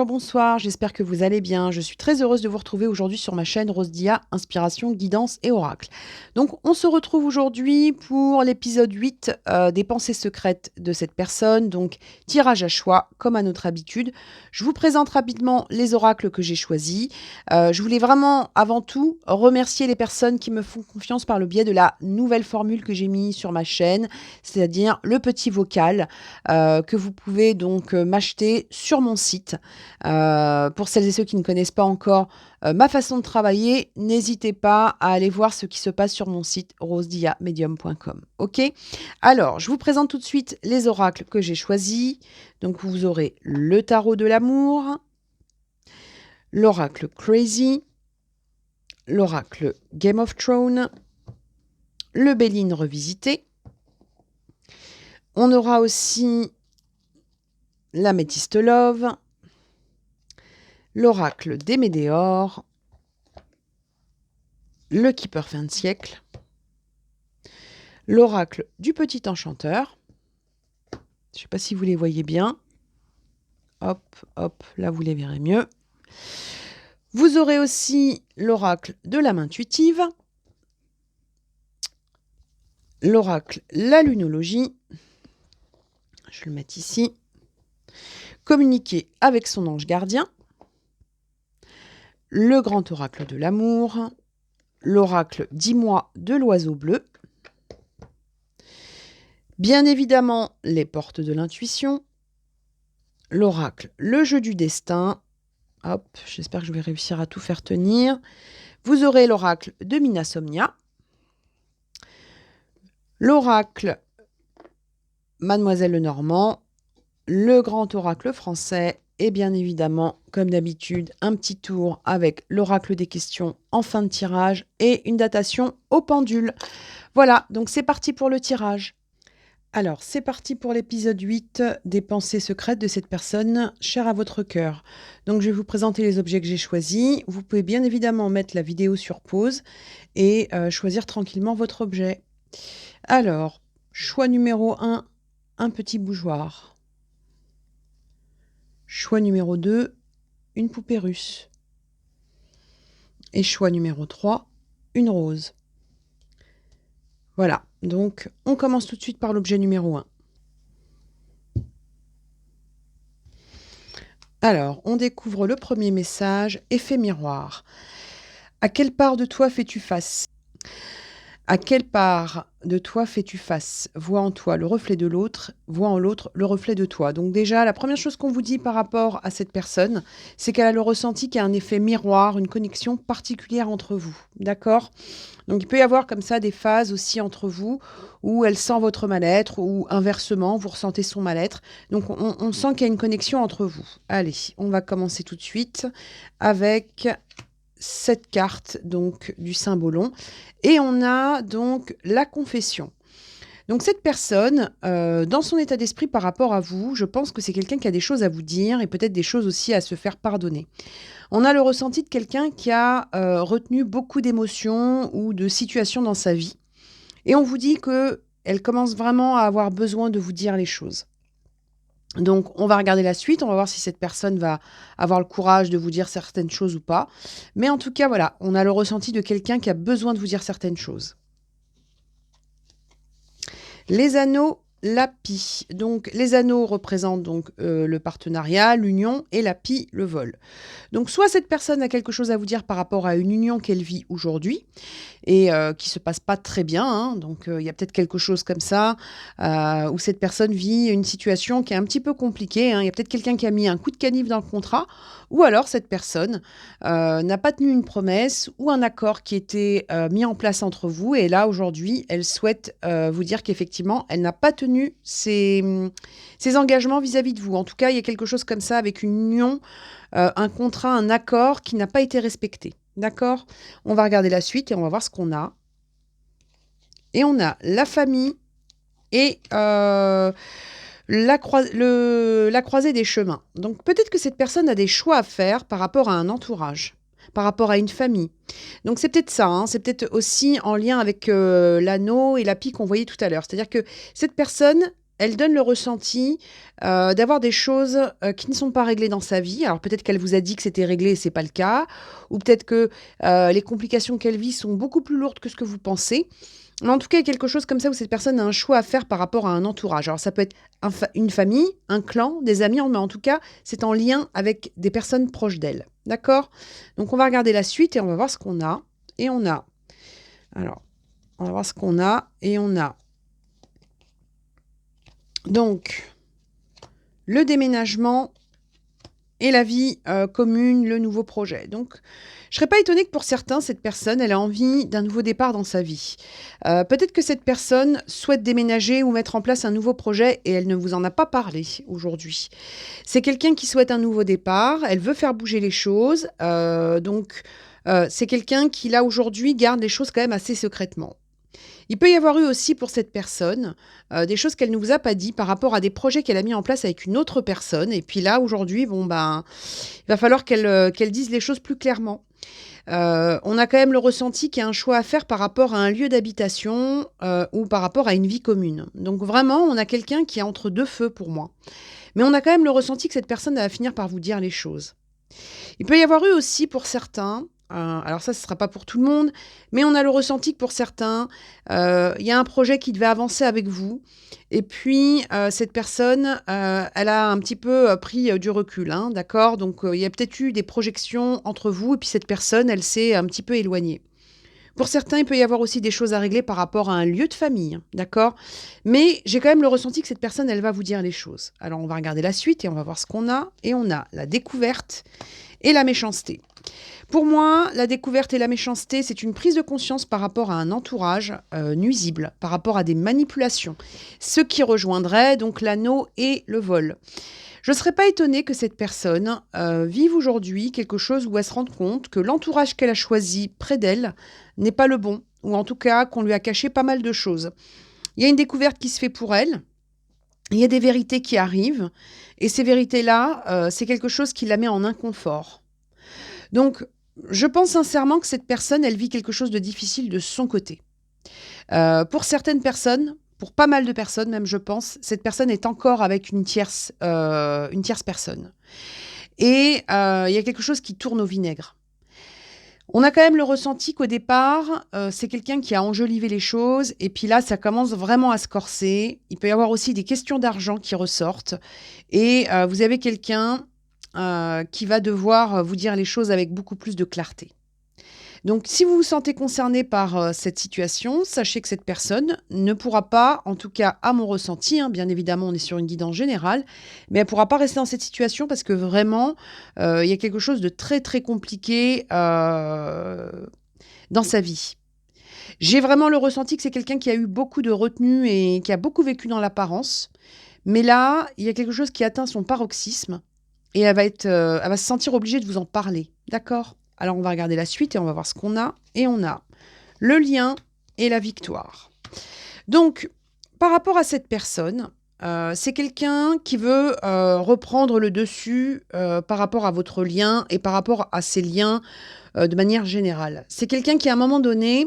bonjour, bonsoir, j'espère que vous allez bien. Je suis très heureuse de vous retrouver aujourd'hui sur ma chaîne Rose Dia, Inspiration, Guidance et Oracle. Donc, on se retrouve aujourd'hui pour l'épisode 8 des pensées secrètes de cette personne. Donc, tirage à choix, comme à notre habitude. Je vous présente rapidement les oracles que j'ai choisis. Je voulais vraiment, avant tout, remercier les personnes qui me font confiance par le biais de la nouvelle formule que j'ai mise sur ma chaîne, c'est-à-dire le petit vocal que vous pouvez donc m'acheter sur mon site. Pour celles et ceux qui ne connaissent pas encore ma façon de travailler, n'hésitez pas à aller voir ce qui se passe sur mon site rosediamedium.com. Ok. Alors, je vous présente tout de suite les oracles que j'ai choisis. Donc, vous aurez le tarot de l'amour, l'oracle Crazy, l'oracle Game of Thrones, le Béline revisité. On aura aussi l'améthyste Love, l'oracle des Médéors, le Keeper fin de siècle, l'oracle du petit enchanteur. Je ne sais pas si vous les voyez bien. Hop, hop, là vous les verrez mieux. Vous aurez aussi l'oracle de l'âme intuitive, l'oracle la lunologie. Je vais le mettre ici. Communiquer avec son ange gardien, le grand oracle de l'amour, l'oracle 10 mois de l'oiseau bleu, bien évidemment les portes de l'intuition, l'oracle le jeu du destin. Hop, j'espère que je vais réussir à tout faire tenir. Vous aurez l'oracle de Minasomnia, l'oracle Mademoiselle Lenormand, le grand oracle français et bien évidemment, comme d'habitude, un petit tour avec l'oracle des questions en fin de tirage et une datation au pendule. Voilà, donc c'est parti pour le tirage. Alors, c'est parti pour l'épisode 8 des pensées secrètes de cette personne chère à votre cœur. Donc, je vais vous présenter les objets que j'ai choisis. Vous pouvez bien évidemment mettre la vidéo sur pause et choisir tranquillement votre objet. Alors, choix numéro 1, un petit bougeoir. Choix numéro 2, une poupée russe. Et choix numéro 3, une rose. Voilà, donc on commence tout de suite par l'objet numéro 1. Alors, on découvre le premier message, effet miroir. À quelle part de toi fais-tu face ? À quelle part de toi fais-tu face ? Vois en toi le reflet de l'autre, vois en l'autre le reflet de toi. Donc déjà, la première chose qu'on vous dit par rapport à cette personne, c'est qu'elle a le ressenti qu'il y a un effet miroir, une connexion particulière entre vous. D'accord ? Donc il peut y avoir comme ça des phases aussi entre vous où elle sent votre mal-être ou inversement, vous ressentez son mal-être. Donc on sent qu'il y a une connexion entre vous. Allez, on va commencer tout de suite avec cette carte donc du symbolon et on a donc la confession. Donc cette personne, dans son état d'esprit par rapport à vous, je pense que c'est quelqu'un qui a des choses à vous dire et peut-être des choses aussi à se faire pardonner. On a le ressenti de quelqu'un qui a retenu beaucoup d'émotions ou de situations dans sa vie et on vous dit qu'elle commence vraiment à avoir besoin de vous dire les choses. Donc, on va regarder la suite, on va voir si cette personne va avoir le courage de vous dire certaines choses ou pas. Mais en tout cas, voilà, on a le ressenti de quelqu'un qui a besoin de vous dire certaines choses. Les anneaux, la pie. Donc, les anneaux représentent donc le partenariat, l'union, et la pie, le vol. Donc, soit cette personne a quelque chose à vous dire par rapport à une union qu'elle vit aujourd'hui, et qui se passe pas très bien, hein. Donc il y a peut-être quelque chose comme ça où cette personne vit une situation qui est un petit peu compliquée, hein. Il y a peut-être quelqu'un qui a mis un coup de canif dans le contrat, ou alors cette personne n'a pas tenu une promesse ou un accord qui était mis en place entre vous, et là aujourd'hui elle souhaite vous dire qu'effectivement elle n'a pas tenu ses engagements vis-à-vis de vous. En tout cas, il y a quelque chose comme ça avec une union, un contrat, un accord qui n'a pas été respecté. D'accord ? On va regarder la suite et on va voir ce qu'on a. Et on a la famille et la croisée des chemins. Donc peut-être que cette personne a des choix à faire par rapport à un entourage, par rapport à une famille. Donc c'est peut-être ça, hein. C'est peut-être aussi en lien avec l'anneau et la pie qu'on voyait tout à l'heure. C'est-à-dire que cette personne, elle donne le ressenti d'avoir des choses qui ne sont pas réglées dans sa vie. Alors peut-être qu'elle vous a dit que c'était réglé et c'est pas le cas, ou peut-être que les complications qu'elle vit sont beaucoup plus lourdes que ce que vous pensez. Mais en tout cas, il y a quelque chose comme ça où cette personne a un choix à faire par rapport à un entourage. Alors ça peut être une famille, un clan, des amis, mais en tout cas, c'est en lien avec des personnes proches d'elle. D'accord? Donc on va regarder la suite et on va voir ce qu'on a. Et on a. Alors, on va voir ce qu'on a et on a. Donc, le déménagement et la vie commune, le nouveau projet. Donc, je ne serais pas étonnée que pour certains, cette personne, elle a envie d'un nouveau départ dans sa vie. Peut-être que cette personne souhaite déménager ou mettre en place un nouveau projet et elle ne vous en a pas parlé aujourd'hui. C'est quelqu'un qui souhaite un nouveau départ, elle veut faire bouger les choses, c'est quelqu'un qui, là, aujourd'hui, garde les choses quand même assez secrètement. Il peut y avoir eu aussi pour cette personne des choses qu'elle ne vous a pas dit par rapport à des projets qu'elle a mis en place avec une autre personne. Et puis là, aujourd'hui, il va falloir qu'elle dise les choses plus clairement. On a quand même le ressenti qu'il y a un choix à faire par rapport à un lieu d'habitation ou par rapport à une vie commune. Donc vraiment, on a quelqu'un qui est entre deux feux pour moi. Mais on a quand même le ressenti que cette personne va finir par vous dire les choses. Il peut y avoir eu aussi pour certains, alors ça, ce ne sera pas pour tout le monde, mais on a le ressenti que pour certains, il y a un projet qui devait avancer avec vous. Et puis, cette personne, elle a un petit peu pris du recul, hein, d'accord? Donc, il y a peut-être eu des projections entre vous, et puis cette personne, elle s'est un petit peu éloignée. Pour certains, il peut y avoir aussi des choses à régler par rapport à un lieu de famille, hein, d'accord? Mais j'ai quand même le ressenti que cette personne, elle va vous dire les choses. Alors, on va regarder la suite et on va voir ce qu'on a. Et on a la découverte et la méchanceté. Pour moi, la découverte et la méchanceté, c'est une prise de conscience par rapport à un entourage nuisible, par rapport à des manipulations. Ce qui rejoindrait donc l'anneau et le vol. Je ne serais pas étonnée que cette personne vive aujourd'hui quelque chose où elle se rende compte que l'entourage qu'elle a choisi près d'elle n'est pas le bon, ou en tout cas qu'on lui a caché pas mal de choses. Il y a une découverte qui se fait pour elle, il y a des vérités qui arrivent, et ces vérités-là, c'est quelque chose qui la met en inconfort. Donc, je pense sincèrement que cette personne, elle vit quelque chose de difficile de son côté. Pour certaines personnes, pour pas mal de personnes même, je pense, cette personne est encore avec une tierce personne. Et il y a quelque chose qui tourne au vinaigre. On a quand même le ressenti qu'au départ, c'est quelqu'un qui a enjolivé les choses. Et puis là, ça commence vraiment à se corser. Il peut y avoir aussi des questions d'argent qui ressortent. Et vous avez quelqu'un qui va devoir vous dire les choses avec beaucoup plus de clarté. Donc, si vous vous sentez concerné par cette situation, sachez que cette personne ne pourra pas, en tout cas à mon ressenti, hein, bien évidemment on est sur une guidance générale, mais elle ne pourra pas rester dans cette situation parce que vraiment, il y a quelque chose de très très compliqué dans sa vie. J'ai vraiment le ressenti que c'est quelqu'un qui a eu beaucoup de retenue et qui a beaucoup vécu dans l'apparence, mais là, il y a quelque chose qui atteint son paroxysme et elle va se sentir obligée de vous en parler, d'accord ? Alors, on va regarder la suite et on va voir ce qu'on a. Et on a le lien et la victoire. Donc, par rapport à cette personne, c'est quelqu'un qui veut reprendre le dessus par rapport à votre lien et par rapport à ses liens de manière générale. C'est quelqu'un qui, à un moment donné,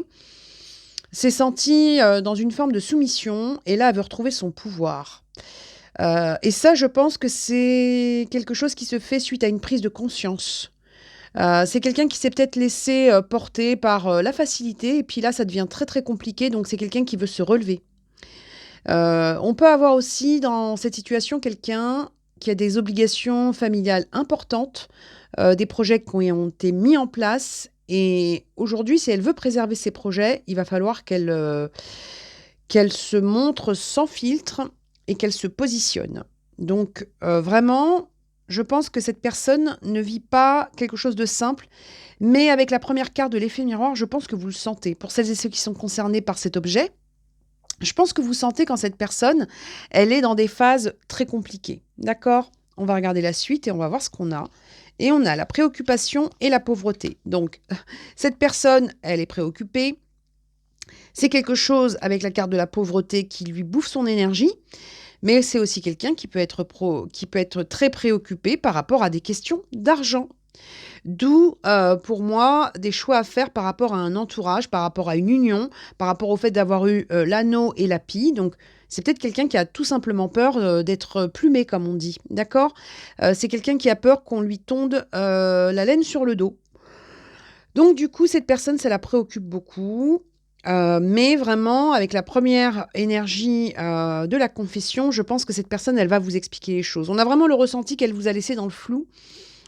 s'est senti dans une forme de soumission et là, elle veut retrouver son pouvoir. Et ça, je pense que c'est quelque chose qui se fait suite à une prise de conscience. C'est quelqu'un qui s'est peut-être laissé porter par la facilité et puis là, ça devient très, très compliqué. Donc, c'est quelqu'un qui veut se relever. On peut avoir aussi dans cette situation quelqu'un qui a des obligations familiales importantes, des projets qui ont été mis en place. Et aujourd'hui, si elle veut préserver ses projets, il va falloir qu'elle se montre sans filtre et qu'elle se positionne. Donc, vraiment, je pense que cette personne ne vit pas quelque chose de simple, mais avec la première carte de l'effet miroir, je pense que vous le sentez. Pour celles et ceux qui sont concernés par cet objet, je pense que vous sentez quand cette personne, elle est dans des phases très compliquées. D'accord ? On va regarder la suite et on va voir ce qu'on a. Et on a la préoccupation et la pauvreté. Donc, cette personne, elle est préoccupée. C'est quelque chose avec la carte de la pauvreté qui lui bouffe son énergie. Mais c'est aussi quelqu'un qui peut être très préoccupé par rapport à des questions d'argent. D'où, pour moi, des choix à faire par rapport à un entourage, par rapport à une union, par rapport au fait d'avoir eu, l'anneau et la pie. Donc c'est peut-être quelqu'un qui a tout simplement peur, d'être plumé comme on dit, d'accord? C'est quelqu'un qui a peur qu'on lui tonde, la laine sur le dos. Donc du coup, cette personne, ça la préoccupe beaucoup, mais vraiment avec la première énergie, de la confession, je pense que cette personne, elle va vous expliquer les choses. On a vraiment le ressenti qu'elle vous a laissé dans le flou,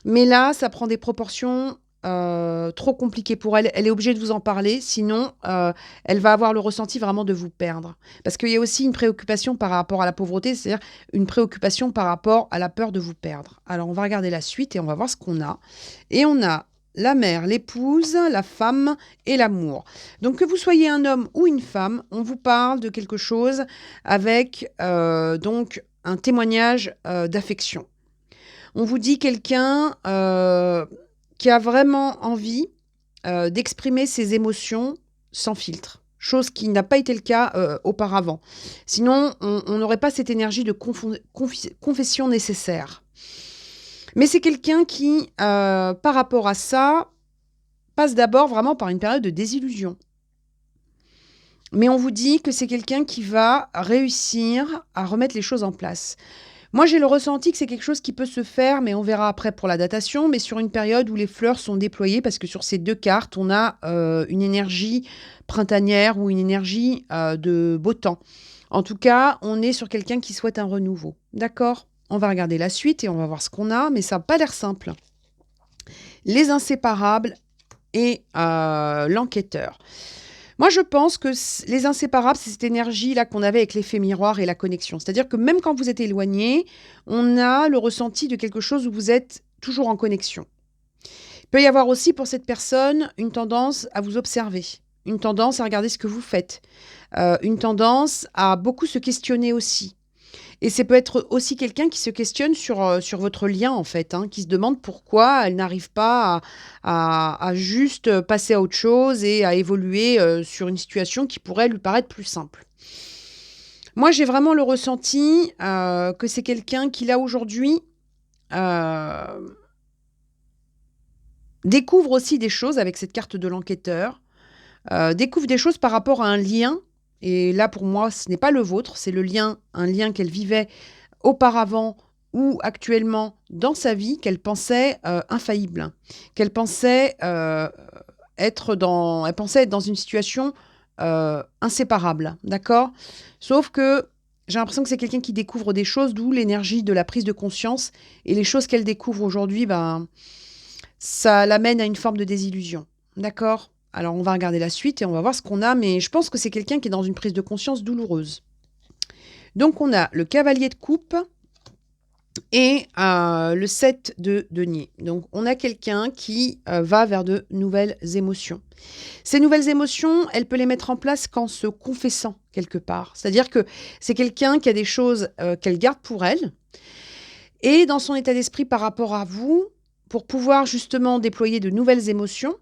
mais là, ça prend des proportions, trop compliquées pour elle. Elle est obligée de vous en parler, sinon, elle va avoir le ressenti vraiment de vous perdre. Parce qu'il y a aussi une préoccupation par rapport à la pauvreté, c'est-à-dire une préoccupation par rapport à la peur de vous perdre. Alors on va regarder la suite et on va voir ce qu'on a. Et on a la mère, l'épouse, la femme et l'amour. Donc que vous soyez un homme ou une femme, on vous parle de quelque chose avec, donc un témoignage, d'affection. On vous dit quelqu'un, qui a vraiment envie, d'exprimer ses émotions sans filtre, chose qui n'a pas été le cas, auparavant. Sinon, on n'aurait pas cette énergie de confession nécessaire. Mais c'est quelqu'un qui, par rapport à ça, passe d'abord vraiment par une période de désillusion. Mais on vous dit que c'est quelqu'un qui va réussir à remettre les choses en place. Moi, j'ai le ressenti que c'est quelque chose qui peut se faire, mais on verra après pour la datation, mais sur une période où les fleurs sont déployées, parce que sur ces 2 cartes, on a, une énergie printanière ou une énergie, de beau temps. En tout cas, on est sur quelqu'un qui souhaite un renouveau. D'accord? On va regarder la suite et on va voir ce qu'on a, mais ça a pas l'air simple. Les inséparables et l'enquêteur. Moi, je pense que les inséparables, c'est cette énergie-là qu'on avait avec l'effet miroir et la connexion. C'est-à-dire que même quand vous êtes éloigné, on a le ressenti de quelque chose où vous êtes toujours en connexion. Il peut y avoir aussi pour cette personne une tendance à vous observer, une tendance à regarder ce que vous faites, une tendance à beaucoup se questionner aussi. Et c'est peut être aussi quelqu'un qui se questionne sur votre lien, en fait, hein, qui se demande pourquoi elle n'arrive pas à juste passer à autre chose et à évoluer, sur une situation qui pourrait lui paraître plus simple. Moi, j'ai vraiment le ressenti, que c'est quelqu'un qui, là, aujourd'hui, heu, découvre aussi des choses avec cette carte de l'enquêteur, découvre des choses par rapport à un lien et là, pour moi, ce n'est pas le vôtre, c'est un lien qu'elle vivait auparavant ou actuellement dans sa vie qu'elle pensait, infaillible. Qu'elle pensait, elle pensait être dans une situation, inséparable, d'accord? Sauf que j'ai l'impression que c'est quelqu'un qui découvre des choses, d'où l'énergie de la prise de conscience et les choses qu'elle découvre aujourd'hui, ben, ça l'amène à une forme de désillusion, d'accord? Alors on va regarder la suite et on va voir ce qu'on a, mais je pense que c'est quelqu'un qui est dans une prise de conscience douloureuse. Donc on a le cavalier de coupe et le 7 de denier. Donc on a quelqu'un qui, va vers de nouvelles émotions. Ces nouvelles émotions, elle peut les mettre en place qu'en se confessant quelque part. C'est-à-dire que c'est quelqu'un qui a des choses, qu'elle garde pour elle et dans son état d'esprit par rapport à vous, pour pouvoir justement déployer de nouvelles émotions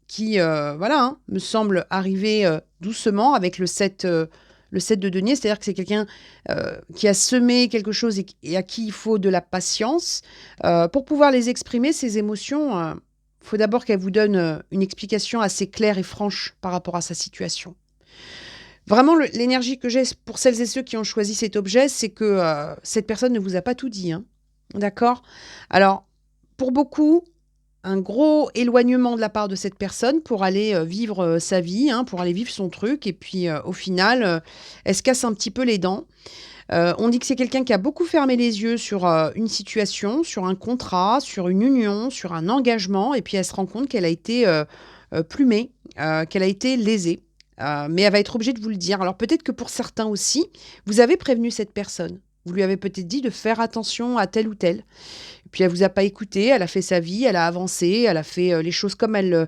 qui, voilà, hein, me semble arriver, doucement avec le 7 de denier. C'est-à-dire que c'est quelqu'un, qui a semé quelque chose et à qui il faut de la patience. Pour pouvoir les exprimer, ces émotions, il faut d'abord qu'elle vous donne, une explication assez claire et franche par rapport à sa situation. Vraiment l'énergie que j'ai pour celles et ceux qui ont choisi cet objet, c'est que, cette personne ne vous a pas tout dit, hein. D'accord? Alors, pour beaucoup, un gros éloignement de la part de cette personne pour aller, vivre, sa vie, hein, pour aller vivre son truc et puis, au final, elle se casse un petit peu les dents. On dit que c'est quelqu'un qui a beaucoup fermé les yeux sur, une situation, sur un contrat, sur une union, sur un engagement et puis elle se rend compte qu'elle a été, plumée, qu'elle a été lésée, mais elle va être obligée de vous le dire. Alors peut-être que pour certains aussi, vous avez prévenu cette personne. Vous lui avez peut-être dit de faire attention à tel ou tel. Puis elle vous a pas écouté, elle a fait sa vie, elle a avancé, elle a fait, les choses comme elle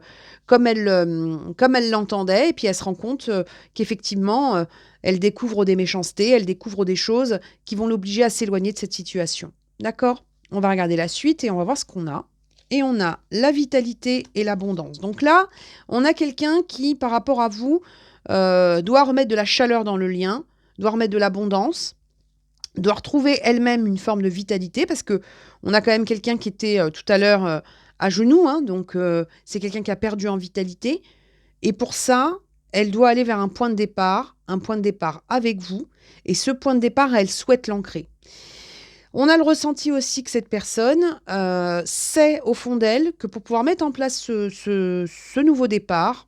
l'entendait et puis elle se rend compte, qu'effectivement, elle découvre des méchancetés, elle découvre des choses qui vont l'obliger à s'éloigner de cette situation. D'accord? On va regarder la suite et on va voir ce qu'on a et on a la vitalité et l'abondance. Donc là, on a quelqu'un qui, par rapport à vous, doit remettre de la chaleur dans le lien, doit remettre de l'abondance, doit retrouver elle-même une forme de vitalité parce que on a quand même quelqu'un qui était, tout à l'heure, à genoux, hein, donc c'est quelqu'un qui a perdu en vitalité. Et pour ça, elle doit aller vers un point de départ avec vous. Et ce point de départ, elle souhaite l'ancrer. On a le ressenti aussi que cette personne sait au fond d'elle que pour pouvoir mettre en place ce nouveau départ,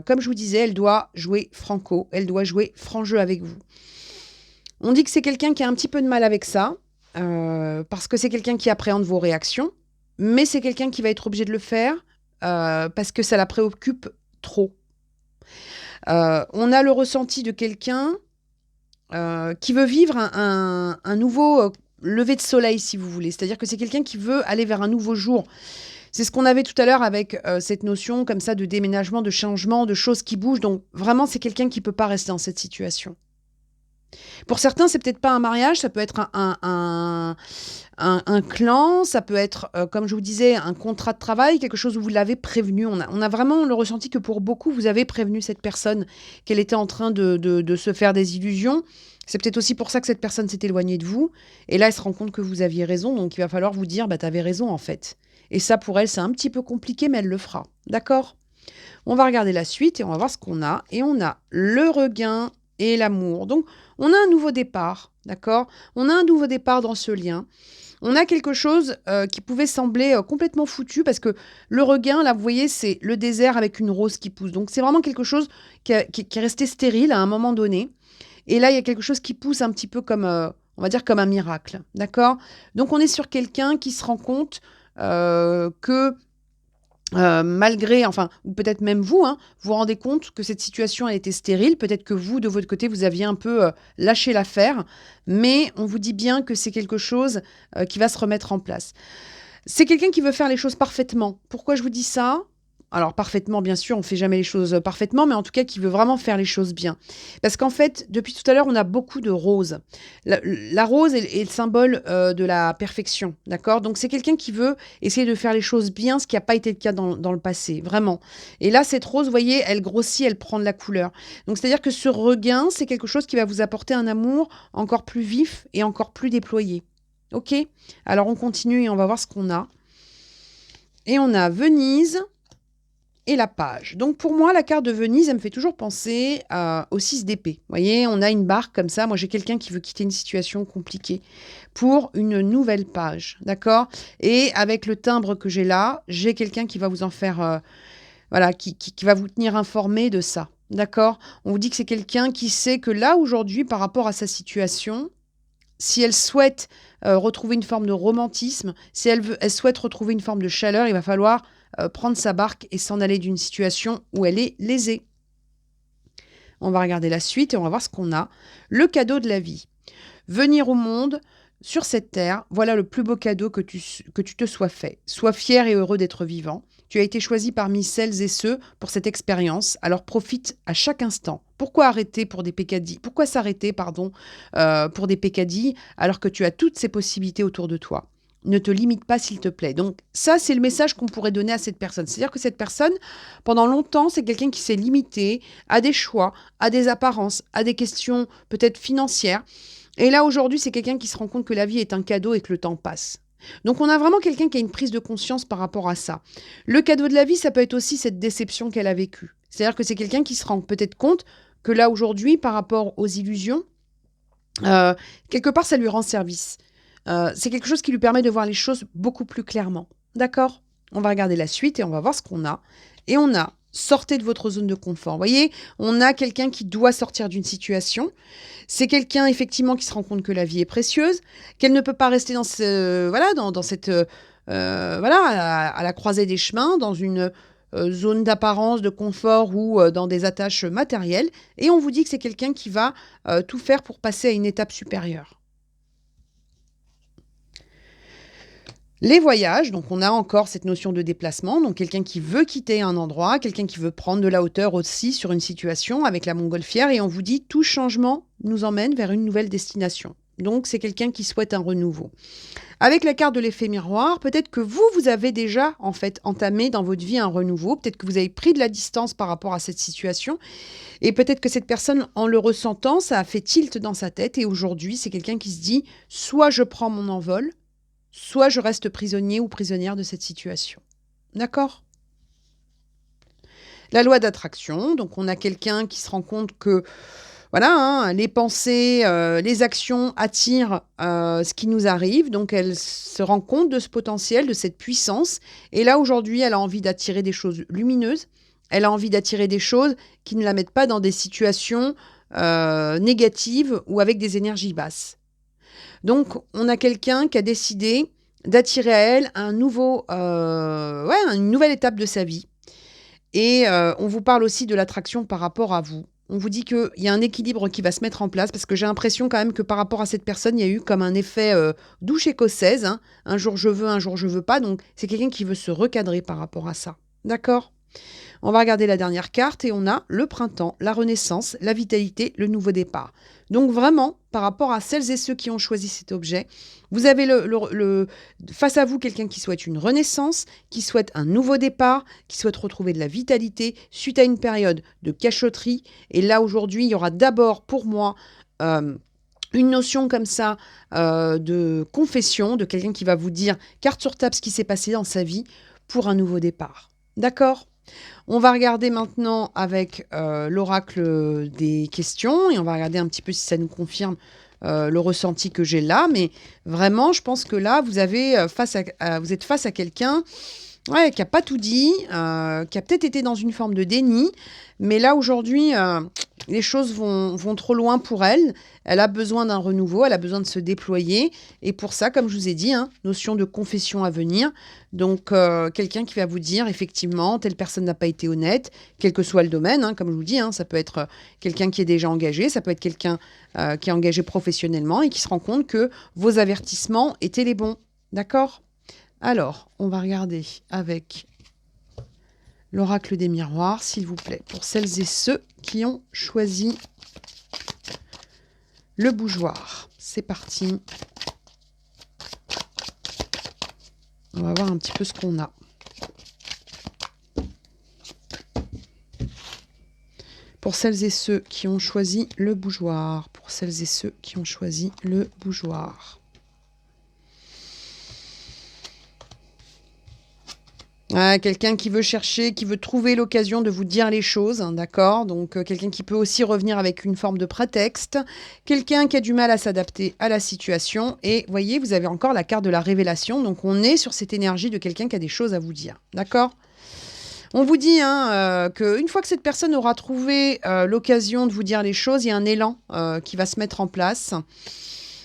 comme je vous disais, elle doit jouer franco, elle doit jouer franc jeu avec vous. On dit que c'est quelqu'un qui a un petit peu de mal avec ça, parce que c'est quelqu'un qui appréhende vos réactions, mais c'est quelqu'un qui va être obligé de le faire parce que ça la préoccupe trop. On a le ressenti de quelqu'un qui veut vivre un nouveau lever de soleil, si vous voulez. C'est-à-dire que c'est quelqu'un qui veut aller vers un nouveau jour. C'est ce qu'on avait tout à l'heure avec cette notion comme ça de déménagement, de changement, de choses qui bougent. Donc vraiment, c'est quelqu'un qui ne peut pas rester dans cette situation. Pour certains, c'est peut-être pas un mariage, ça peut être un clan, ça peut être, comme je vous disais, un contrat de travail, quelque chose où vous l'avez prévenu. On a vraiment le ressenti que pour beaucoup, vous avez prévenu cette personne qu'elle était en train de se faire des illusions. C'est peut-être aussi pour ça que cette personne s'est éloignée de vous. Et là, elle se rend compte que vous aviez raison, donc il va falloir vous dire, bah, t'avais raison en fait. Et ça, pour elle, c'est un petit peu compliqué, mais elle le fera. D'accord ? On va regarder la suite et on va voir ce qu'on a. Et on a le regain et l'amour. Donc, on a un nouveau départ, d'accord ? On a un nouveau départ dans ce lien. On a quelque chose qui pouvait sembler complètement foutu parce que le regain, là, vous voyez, c'est le désert avec une rose qui pousse. Donc, c'est vraiment quelque chose qui est resté stérile à un moment donné. Et là, il y a quelque chose qui pousse un petit peu comme, on va dire, comme un miracle, d'accord ? Donc, on est sur quelqu'un qui se rend compte que malgré, enfin, ou peut-être même vous, hein, vous rendez compte que cette situation a été stérile. Peut-être que vous, de votre côté, vous aviez un peu lâché l'affaire, mais on vous dit bien que c'est quelque chose qui va se remettre en place. C'est quelqu'un qui veut faire les choses parfaitement. Pourquoi je vous dis ça ? Alors, parfaitement, bien sûr, on ne fait jamais les choses parfaitement, mais en tout cas, qui veut vraiment faire les choses bien. Parce qu'en fait, depuis tout à l'heure, on a beaucoup de roses. La rose est le symbole de la perfection, d'accord ? Donc, c'est quelqu'un qui veut essayer de faire les choses bien, ce qui n'a pas été le cas dans le passé, vraiment. Et là, cette rose, vous voyez, elle grossit, elle prend de la couleur. Donc, c'est-à-dire que ce regain, c'est quelque chose qui va vous apporter un amour encore plus vif et encore plus déployé. Ok ? Alors, on continue et on va voir ce qu'on a. Et on a Venise et la page. Donc pour moi, la carte de Venise, elle me fait toujours penser au 6 d'épée. Vous voyez, on a une barque comme ça. Moi, j'ai quelqu'un qui veut quitter une situation compliquée pour une nouvelle page. D'accord ? Et avec le timbre que j'ai là, j'ai quelqu'un qui va vous en faire... voilà, qui va vous tenir informé de ça. D'accord ? On vous dit que c'est quelqu'un qui sait que là, aujourd'hui, par rapport à sa situation, si elle souhaite retrouver une forme de romantisme, si elle souhaite retrouver une forme de chaleur, il va falloir prendre sa barque et s'en aller d'une situation où elle est lésée. On va regarder la suite et on va voir ce qu'on a. Le cadeau de la vie. Venir au monde, sur cette terre, voilà le plus beau cadeau que tu te sois fait. Sois fier et heureux d'être vivant. Tu as été choisi parmi celles et ceux pour cette expérience, alors profite à chaque instant. Pourquoi arrêter pour des pécadilles ? Pourquoi s'arrêter, pour des pécadilles alors que tu as toutes ces possibilités autour de toi ? Ne te limite pas, s'il te plaît. Donc ça, c'est le message qu'on pourrait donner à cette personne. C'est-à-dire que cette personne, pendant longtemps, c'est quelqu'un qui s'est limité à des choix, à des apparences, à des questions peut-être financières. Et là, aujourd'hui, c'est quelqu'un qui se rend compte que la vie est un cadeau et que le temps passe. Donc on a vraiment quelqu'un qui a une prise de conscience par rapport à ça. Le cadeau de la vie, ça peut être aussi cette déception qu'elle a vécue. C'est-à-dire que c'est quelqu'un qui se rend peut-être compte que là, aujourd'hui, par rapport aux illusions, quelque part, ça lui rend service. C'est quelque chose qui lui permet de voir les choses beaucoup plus clairement. D'accord ? On va regarder la suite et on va voir ce qu'on a. Et on a sortez de votre zone de confort. Vous voyez, on a quelqu'un qui doit sortir d'une situation. C'est quelqu'un, effectivement, qui se rend compte que la vie est précieuse, qu'elle ne peut pas rester dans cette à la croisée des chemins, dans une zone d'apparence, de confort ou dans des attaches matérielles. Et on vous dit que c'est quelqu'un qui va tout faire pour passer à une étape supérieure. Les voyages, donc on a encore cette notion de déplacement, donc quelqu'un qui veut quitter un endroit, quelqu'un qui veut prendre de la hauteur aussi sur une situation avec la montgolfière, et on vous dit tout changement nous emmène vers une nouvelle destination. Donc c'est quelqu'un qui souhaite un renouveau. Avec la carte de l'effet miroir, peut-être que vous avez déjà en fait entamé dans votre vie un renouveau, peut-être que vous avez pris de la distance par rapport à cette situation, et peut-être que cette personne, en le ressentant, ça a fait tilt dans sa tête, et aujourd'hui c'est quelqu'un qui se dit soit je prends mon envol, soit je reste prisonnier ou prisonnière de cette situation. D'accord? La loi d'attraction, donc on a quelqu'un qui se rend compte que, voilà, hein, les pensées, les actions attirent, ce qui nous arrive, donc elle se rend compte de ce potentiel, de cette puissance et là, aujourd'hui, elle a envie d'attirer des choses lumineuses. Elle a envie d'attirer des choses qui ne la mettent pas dans des situations, négatives ou avec des énergies basses. Donc on a quelqu'un qui a décidé d'attirer à elle un nouveau, ouais, une nouvelle étape de sa vie. Et on vous parle aussi de l'attraction par rapport à vous. On vous dit qu'il y a un équilibre qui va se mettre en place parce que j'ai l'impression quand même que par rapport à cette personne, il y a eu comme un effet, douche écossaise, hein. Un jour je veux, un jour je veux pas, donc c'est quelqu'un qui veut se recadrer par rapport à ça. D'accord? On va regarder la dernière carte et on a le printemps, la renaissance, la vitalité, le nouveau départ. Donc vraiment, par rapport à celles et ceux qui ont choisi cet objet, vous avez face à vous quelqu'un qui souhaite une renaissance, qui souhaite un nouveau départ, qui souhaite retrouver de la vitalité suite à une période de cachotterie. Et là, aujourd'hui, il y aura d'abord pour moi une notion comme ça de confession, de quelqu'un qui va vous dire carte sur table ce qui s'est passé dans sa vie pour un nouveau départ. D'accord? On va regarder maintenant avec l'oracle des questions et on va regarder un petit peu si ça nous confirme le ressenti que j'ai là. Mais vraiment, je pense que là, vous êtes face à quelqu'un, ouais, qui a pas tout dit, qui a peut-être été dans une forme de déni. Mais là, aujourd'hui, les choses vont trop loin pour elle. Elle a besoin d'un renouveau, elle a besoin de se déployer. Et pour ça, comme je vous ai dit, hein, notion de confession à venir. Donc, quelqu'un qui va vous dire, effectivement, telle personne n'a pas été honnête, quel que soit le domaine, hein, comme je vous dis, hein, ça peut être quelqu'un qui est déjà engagé, ça peut être quelqu'un qui est engagé professionnellement et qui se rend compte que vos avertissements étaient les bons. D'accord ? Alors, on va regarder avec l'oracle des miroirs, s'il vous plaît, pour celles et ceux qui ont choisi le bougeoir. C'est parti. On va voir un petit peu ce qu'on a. Pour celles et ceux qui ont choisi le bougeoir. Pour celles et ceux qui ont choisi le bougeoir. Quelqu'un qui veut chercher, qui veut trouver l'occasion de vous dire les choses, hein, d'accord? Donc, quelqu'un qui peut aussi revenir avec une forme de prétexte. Quelqu'un qui a du mal à s'adapter à la situation. Et voyez, vous avez encore la carte de la révélation. Donc, on est sur cette énergie de quelqu'un qui a des choses à vous dire, d'accord? On vous dit hein, qu'une fois que cette personne aura trouvé l'occasion de vous dire les choses, il y a un élan qui va se mettre en place.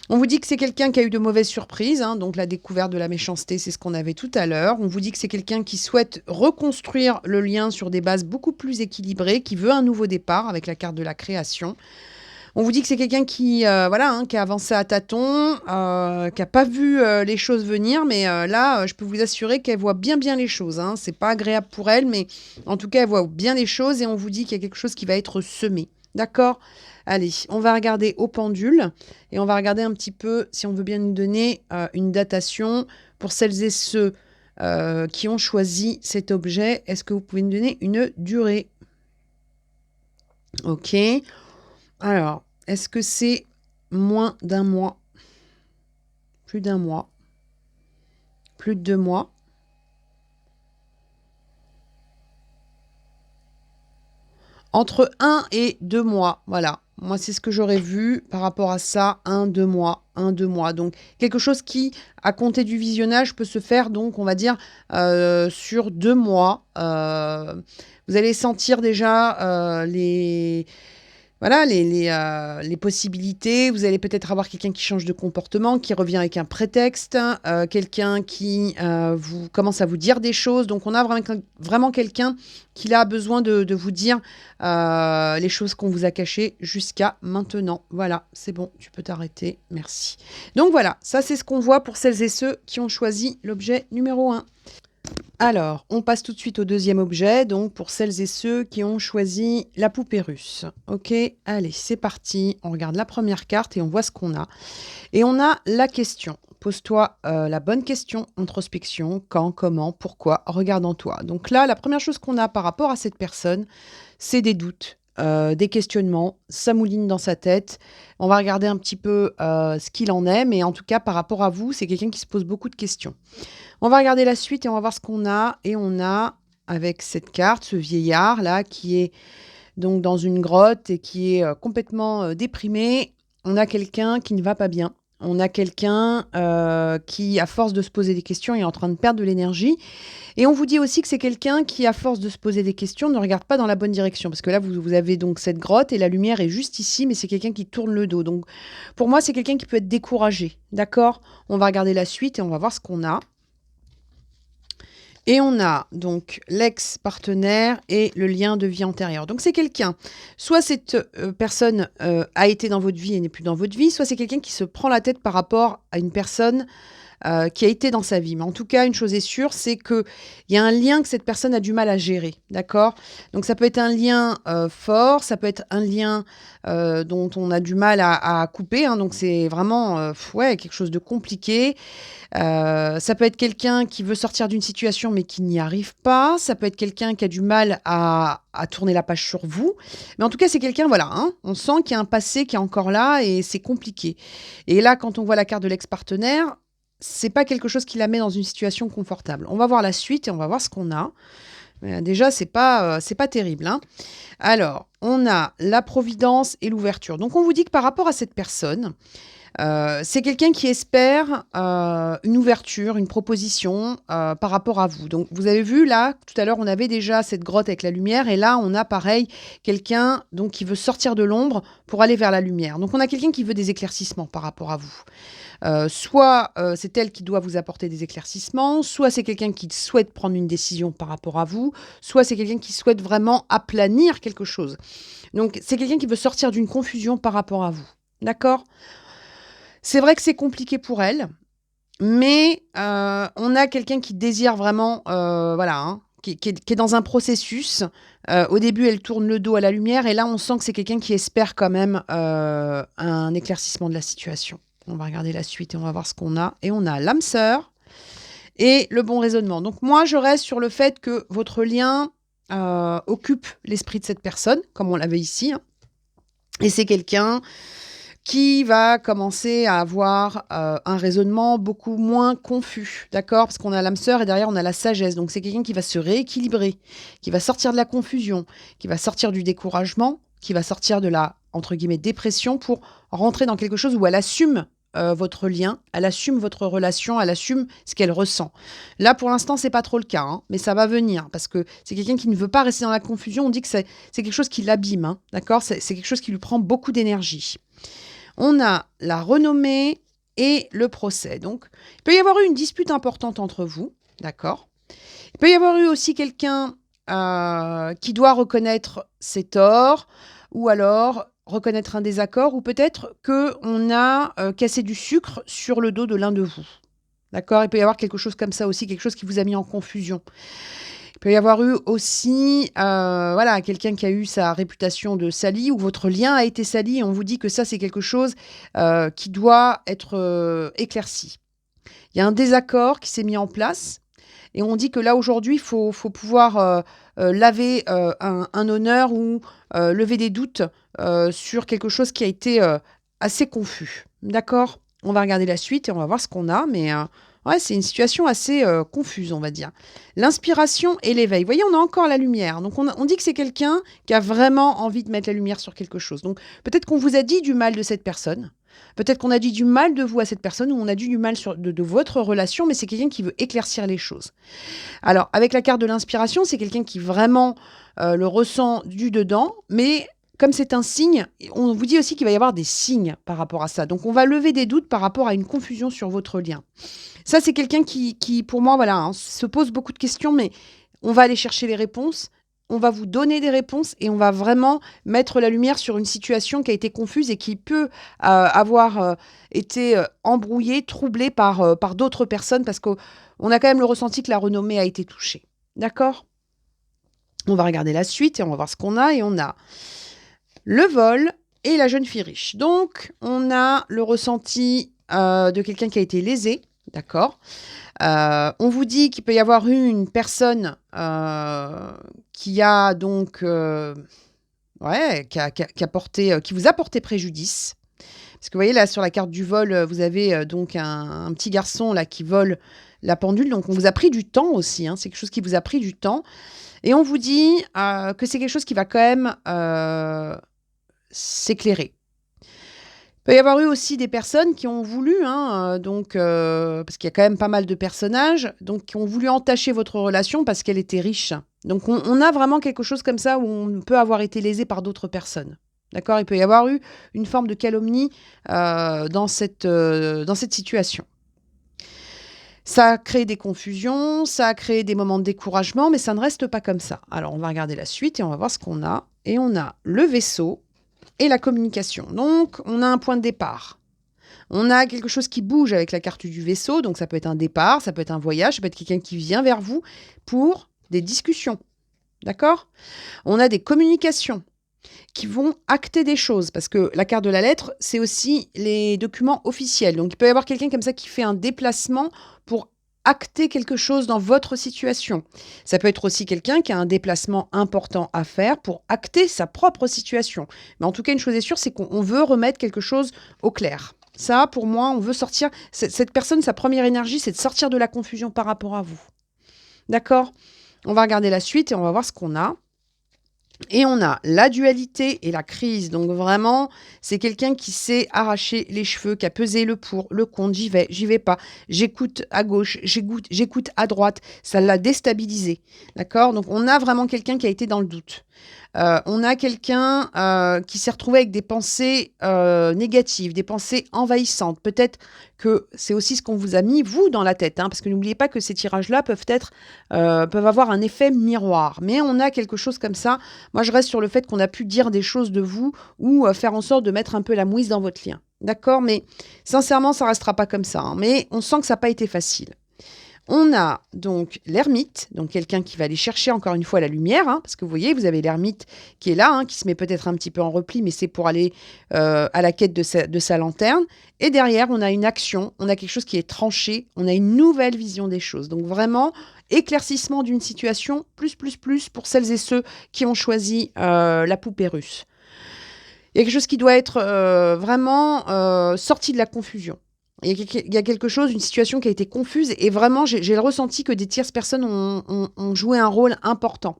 On vous dit que c'est quelqu'un qui a eu de mauvaises surprises, hein, donc la découverte de la méchanceté, c'est ce qu'on avait tout à l'heure. On vous dit que c'est quelqu'un qui souhaite reconstruire le lien sur des bases beaucoup plus équilibrées, qui veut un nouveau départ avec la carte de la création. On vous dit que c'est quelqu'un qui, voilà, hein, qui a avancé à tâtons, qui n'a pas vu les choses venir, mais là, je peux vous assurer qu'elle voit bien les choses. Hein. C'est pas agréable pour elle, mais en tout cas, elle voit bien les choses et on vous dit qu'il y a quelque chose qui va être semé. D'accord ? Allez, on va regarder au pendule et on va regarder un petit peu si on veut bien nous donner une datation pour celles et ceux qui ont choisi cet objet. Est-ce que vous pouvez nous donner une durée ? Ok. Alors, est-ce que c'est moins d'un mois ? Plus d'un mois ? Plus de 2 mois ? Entre 1 et 2 mois, voilà. Moi, c'est ce que j'aurais vu par rapport à ça, 1-2 mois, 1-2 mois. Donc, quelque chose qui, à compter du visionnage, peut se faire, donc, on va dire, sur 2 mois. Vous allez sentir déjà voilà, les possibilités. Vous allez peut-être avoir quelqu'un qui change de comportement, qui revient avec un prétexte, quelqu'un qui vous commence à vous dire des choses. Donc, on a vraiment quelqu'un qui a besoin de vous dire les choses qu'on vous a cachées jusqu'à maintenant. Voilà, c'est bon, tu peux t'arrêter. Merci. Donc, voilà, ça, c'est ce qu'on voit pour celles et ceux qui ont choisi l'objet numéro 1. Alors, on passe tout de suite au deuxième objet, donc pour celles et ceux qui ont choisi la poupée russe. Ok, allez, c'est parti. On regarde la première carte et on voit ce qu'on a. Et on a la question. Pose-toi la bonne question, introspection, quand, comment, pourquoi, regarde en toi. Donc là, la première chose qu'on a par rapport à cette personne, c'est des doutes. des questionnements, ça mouline dans sa tête. On va regarder un petit peu, ce qu'il en est, mais en tout cas, par rapport à vous, c'est quelqu'un qui se pose beaucoup de questions. On va regarder la suite et on va voir ce qu'on a et on a, avec cette carte, ce vieillard-là qui est donc dans une grotte et qui est, complètement, déprimé. On a quelqu'un qui ne va pas bien. On a quelqu'un, qui, à force de se poser des questions, est en train de perdre de l'énergie et on vous dit aussi que c'est quelqu'un qui, à force de se poser des questions, ne regarde pas dans la bonne direction. Parce que là, vous avez donc cette grotte et la lumière est juste ici, mais c'est quelqu'un qui tourne le dos. Donc, pour moi, c'est quelqu'un qui peut être découragé. D'accord? On va regarder la suite et on va voir ce qu'on a. Et on a donc l'ex-partenaire et le lien de vie antérieur. Donc c'est quelqu'un, soit cette personne a été dans votre vie et n'est plus dans votre vie, soit c'est quelqu'un qui se prend la tête par rapport à une personne qui a été dans sa vie. Mais en tout cas, une chose est sûre, c'est qu'il y a un lien que cette personne a du mal à gérer. D'accord? Donc ça peut être un lien fort, ça peut être un lien dont on a du mal à couper. Hein, donc c'est vraiment ouais, quelque chose de compliqué. Ça peut être quelqu'un qui veut sortir d'une situation mais qui n'y arrive pas. Ça peut être quelqu'un qui a du mal à tourner la page sur vous. Mais en tout cas, c'est quelqu'un, voilà, hein, on sent qu'il y a un passé qui est encore là et c'est compliqué. Et là, quand on voit la carte de l'ex-partenaire, c'est pas quelque chose qui la met dans une situation confortable. On va voir la suite et on va voir ce qu'on a. Déjà, c'est pas terrible. Hein. Alors, on a la providence et l'ouverture. Donc, on vous dit que par rapport à cette personne, c'est quelqu'un qui espère une ouverture, une proposition par rapport à vous. Donc, vous avez vu là, tout à l'heure, on avait déjà cette grotte avec la lumière, et là, on a pareil quelqu'un donc qui veut sortir de l'ombre pour aller vers la lumière. Donc, on a quelqu'un qui veut des éclaircissements par rapport à vous. Soit c'est elle qui doit vous apporter des éclaircissements, soit c'est quelqu'un qui souhaite prendre une décision par rapport à vous, soit c'est quelqu'un qui souhaite vraiment aplanir quelque chose. Donc, c'est quelqu'un qui veut sortir d'une confusion par rapport à vous. D'accord ? C'est vrai que c'est compliqué pour elle, mais on a quelqu'un qui désire vraiment, voilà, hein, qui est dans un processus. Au début, elle tourne le dos à la lumière, et là, on sent que c'est quelqu'un qui espère quand même un éclaircissement de la situation. On va regarder la suite et on va voir ce qu'on a. Et on a l'âme sœur et le bon raisonnement. Donc moi, je reste sur le fait que votre lien occupe l'esprit de cette personne, comme on l'avait ici. Hein. Et c'est quelqu'un qui va commencer à avoir un raisonnement beaucoup moins confus, d'accord? Parce qu'on a l'âme sœur et derrière, on a la sagesse. Donc, c'est quelqu'un qui va se rééquilibrer, qui va sortir de la confusion, qui va sortir du découragement, qui va sortir de la, entre guillemets, dépression pour rentrer dans quelque chose où elle assume votre lien, elle assume votre relation, elle assume ce qu'elle ressent. Là, pour l'instant, c'est pas trop le cas, hein, mais ça va venir parce que c'est quelqu'un qui ne veut pas rester dans la confusion. On dit que c'est quelque chose qui l'abîme, hein, d'accord? C'est quelque chose qui lui prend beaucoup d'énergie. On a la renommée et le procès. Donc, il peut y avoir eu une dispute importante entre vous, d'accord? Il peut y avoir eu aussi quelqu'un qui doit reconnaître ses torts, ou alors reconnaître un désaccord, ou peut-être qu'on a cassé du sucre sur le dos de l'un de vous. D'accord? Il peut y avoir quelque chose comme ça aussi, quelque chose qui vous a mis en confusion. Il peut y avoir eu aussi voilà, quelqu'un qui a eu sa réputation de sali, ou votre lien a été sali, et on vous dit que ça, c'est quelque chose qui doit être éclairci. Il y a un désaccord qui s'est mis en place, et on dit que là, aujourd'hui, il faut pouvoir laver un honneur ou lever des doutes sur quelque chose qui a été assez confus. D'accord? On va regarder la suite et on va voir ce qu'on a, mais ouais, c'est une situation assez confuse, on va dire. L'inspiration et l'éveil. Vous voyez, on a encore la lumière. Donc, on dit que c'est quelqu'un qui a vraiment envie de mettre la lumière sur quelque chose. Donc, peut-être qu'on vous a dit du mal de cette personne. Peut-être qu'on a dit du mal de vous à cette personne, ou on a dit du mal de votre relation, mais c'est quelqu'un qui veut éclaircir les choses. Alors, avec la carte de l'inspiration, c'est quelqu'un qui vraiment le ressent du dedans, mais comme c'est un signe, on vous dit aussi qu'il va y avoir des signes par rapport à ça. Donc, on va lever des doutes par rapport à une confusion sur votre lien. Ça, c'est quelqu'un qui, pour moi, voilà, hein, se pose beaucoup de questions, mais on va aller chercher les réponses. On va vous donner des réponses et on va vraiment mettre la lumière sur une situation qui a été confuse et qui peut avoir été embrouillée, troublée par d'autres personnes, parce qu'on a quand même le ressenti que la renommée a été touchée. D'accord? On va regarder la suite et on va voir ce qu'on a. Et on a le vol et la jeune fille riche. Donc, on a le ressenti de quelqu'un qui a été lésé. D'accord? On vous dit qu'il peut y avoir eu une personne qui a donc Ouais, qui vous a porté préjudice. Parce que vous voyez là sur la carte du vol, vous avez, donc un petit garçon là qui vole la pendule, donc on vous a pris du temps aussi, hein. C'est quelque chose qui vous a pris du temps et on vous dit, que c'est quelque chose qui va quand même, s'éclairer. Il peut y avoir eu aussi des personnes qui ont voulu, hein, parce qu'il y a quand même pas mal de personnages, donc qui ont voulu entacher votre relation parce qu'elle était riche. Donc on a vraiment quelque chose comme ça où on peut avoir été lésé par d'autres personnes. D'accord? Il peut y avoir eu une forme de calomnie, dans cette situation. Ça a créé des confusions, ça a créé des moments de découragement, mais ça ne reste pas comme ça. Alors on va regarder la suite et on va voir ce qu'on a et on a le vaisseau et la communication. Donc on a un point de départ. On a quelque chose qui bouge avec la carte du vaisseau, donc ça peut être un départ, ça peut être un voyage, ça peut être quelqu'un qui vient vers vous pour des discussions. D'accord? On a des communications qui vont acter des choses, parce que la carte de la lettre, c'est aussi les documents officiels. Donc il peut y avoir quelqu'un comme ça qui fait un déplacement pour acter quelque chose dans votre situation. Ça peut être aussi quelqu'un qui a un déplacement important à faire pour acter sa propre situation. Mais en tout cas, une chose est sûre, c'est qu'on veut remettre quelque chose au clair. Ça, pour moi, on veut sortir. Cette personne, sa première énergie, c'est de sortir de la confusion par rapport à vous. D'accord? On va regarder la suite et on va voir ce qu'on a. Et on a la dualité et la crise. Donc vraiment, c'est quelqu'un qui s'est arraché les cheveux, qui a pesé le pour, le contre, j'y vais pas. J'écoute à gauche, j'écoute à droite. Ça l'a déstabilisé. D'accord? Donc on a vraiment quelqu'un qui a été dans le doute. On a quelqu'un qui s'est retrouvé avec des pensées négatives, des pensées envahissantes. Peut-être que c'est aussi ce qu'on vous a mis, vous, dans la tête. Hein, parce que n'oubliez pas que ces tirages-là peuvent avoir un effet miroir. Mais on a quelque chose comme ça. Moi, je reste sur le fait qu'on a pu dire des choses de vous ou faire en sorte de mettre un peu la mouise dans votre lien. D'accord? Mais sincèrement, ça ne restera pas comme ça. Hein, mais on sent que ça n'a pas été facile. On a donc l'ermite, donc quelqu'un qui va aller chercher encore une fois la lumière, hein, parce que vous voyez, vous avez l'ermite qui est là, hein, qui se met peut-être un petit peu en repli, mais c'est pour aller à la quête de sa lanterne. Et derrière, on a une action, on a quelque chose qui est tranché, on a une nouvelle vision des choses. Donc vraiment, éclaircissement d'une situation, plus pour celles et ceux qui ont choisi la poupée russe. Il y a quelque chose qui doit être vraiment sorti de la confusion. Il y a quelque chose, une situation qui a été confuse et vraiment, j'ai le ressenti que des tierces personnes ont joué un rôle important.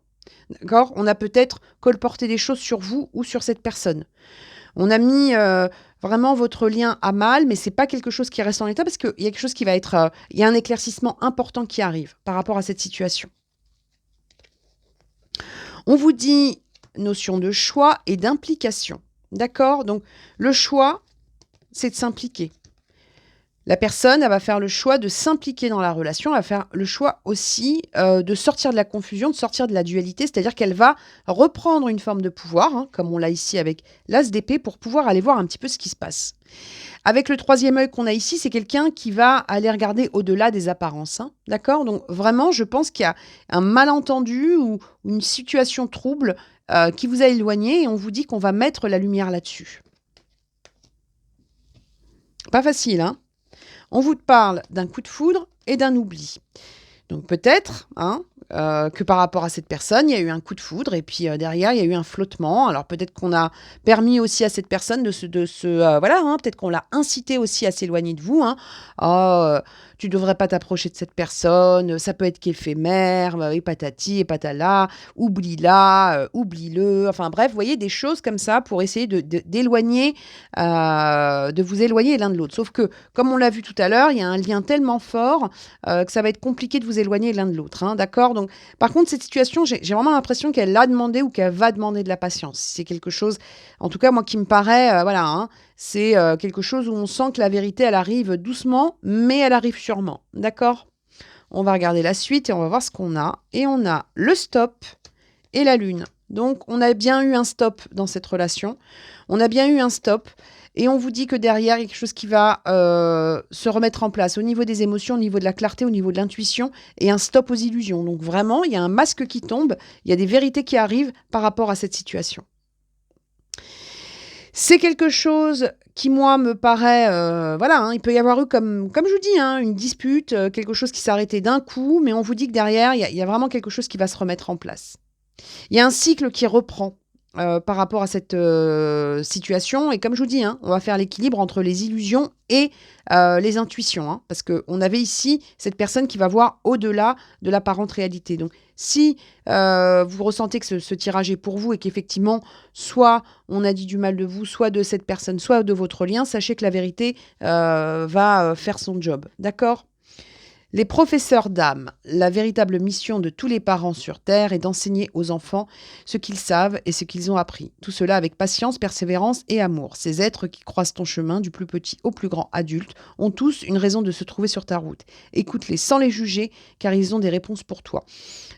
D'accord? On a peut-être colporté des choses sur vous ou sur cette personne. On a mis vraiment votre lien à mal, mais c'est pas quelque chose qui reste en état parce qu'il y a quelque chose qui va être... il y a un éclaircissement important qui arrive par rapport à cette situation. On vous dit notion de choix et d'implication. D'accord? Donc, le choix, c'est de s'impliquer. La personne, elle va faire le choix de s'impliquer dans la relation, elle va faire le choix aussi de sortir de la confusion, de sortir de la dualité, c'est-à-dire qu'elle va reprendre une forme de pouvoir, hein, comme on l'a ici avec l'as d'épée, pour pouvoir aller voir un petit peu ce qui se passe. Avec le troisième œil qu'on a ici, c'est quelqu'un qui va aller regarder au-delà des apparences. Hein, d'accord? Donc vraiment, je pense qu'il y a un malentendu ou une situation trouble qui vous a éloigné et on vous dit qu'on va mettre la lumière là-dessus. Pas facile, hein? On vous parle d'un coup de foudre et d'un oubli. Donc peut-être que par rapport à cette personne, il y a eu un coup de foudre et puis derrière, il y a eu un flottement. Alors peut-être qu'on a permis aussi à cette personne peut-être qu'on l'a incité aussi à s'éloigner de vous. Hein. Oh, tu devrais pas t'approcher de cette personne, ça peut être qu'éphémère, et patati et patala, oublie-la, oublie-le. Enfin bref, vous voyez, des choses comme ça pour essayer d'éloigner, de vous éloigner l'un de l'autre. Sauf que, comme on l'a vu tout à l'heure, il y a un lien tellement fort que ça va être compliqué de vous éloigner l'un de l'autre. Hein, d'accord? Donc, par contre, cette situation, j'ai vraiment l'impression qu'elle a demandé ou qu'elle va demander de la patience. C'est quelque chose, en tout cas, moi, qui me paraît, c'est quelque chose où on sent que la vérité, elle arrive doucement, mais elle arrive sûrement. D'accord? On va regarder la suite et on va voir ce qu'on a. Et on a le stop et la lune. Donc, on a bien eu un stop dans cette relation. On a bien eu un stop. Et on vous dit que derrière, il y a quelque chose qui va se remettre en place au niveau des émotions, au niveau de la clarté, au niveau de l'intuition, et un stop aux illusions. Donc vraiment, il y a un masque qui tombe, il y a des vérités qui arrivent par rapport à cette situation. C'est quelque chose qui, moi, me paraît... il peut y avoir eu, comme je vous dis, une dispute, quelque chose qui s'est arrêté d'un coup, mais on vous dit que derrière, il y a vraiment quelque chose qui va se remettre en place. Il y a un cycle qui reprend. par rapport à cette situation. Et comme je vous dis, hein, on va faire l'équilibre entre les illusions et les intuitions. Hein, parce qu'on avait ici cette personne qui va voir au-delà de l'apparente réalité. Donc, si vous ressentez que ce tirage est pour vous et qu'effectivement, soit on a dit du mal de vous, soit de cette personne, soit de votre lien, sachez que la vérité va faire son job. D'accord ? Les professeurs d'âme, la véritable mission de tous les parents sur Terre est d'enseigner aux enfants ce qu'ils savent et ce qu'ils ont appris. Tout cela avec patience, persévérance et amour. Ces êtres qui croisent ton chemin, du plus petit au plus grand adulte, ont tous une raison de se trouver sur ta route. Écoute-les sans les juger, car ils ont des réponses pour toi.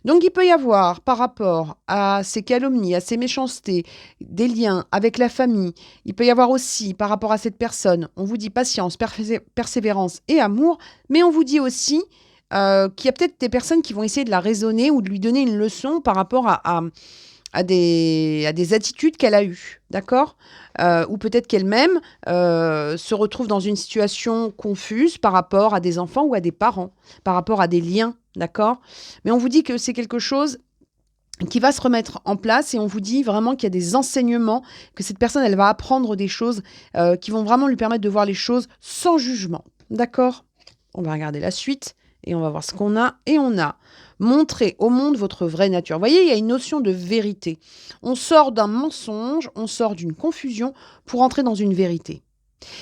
Donc il peut y avoir, par rapport à ces calomnies, à ces méchancetés, des liens avec la famille. Il peut y avoir aussi, par rapport à cette personne, on vous dit patience, persévérance et amour, mais on vous dit aussi qu'il y a peut-être des personnes qui vont essayer de la raisonner ou de lui donner une leçon par rapport à des attitudes qu'elle a eues, d'accord ? Ou peut-être qu'elle-même se retrouve dans une situation confuse par rapport à des enfants ou à des parents, par rapport à des liens, d'accord ? Mais on vous dit que c'est quelque chose qui va se remettre en place et on vous dit vraiment qu'il y a des enseignements, que cette personne, elle va apprendre des choses qui vont vraiment lui permettre de voir les choses sans jugement, d'accord ? On va regarder la suite et on va voir ce qu'on a. Et on a montré au monde votre vraie nature. Vous voyez, il y a une notion de vérité. On sort d'un mensonge, on sort d'une confusion pour entrer dans une vérité.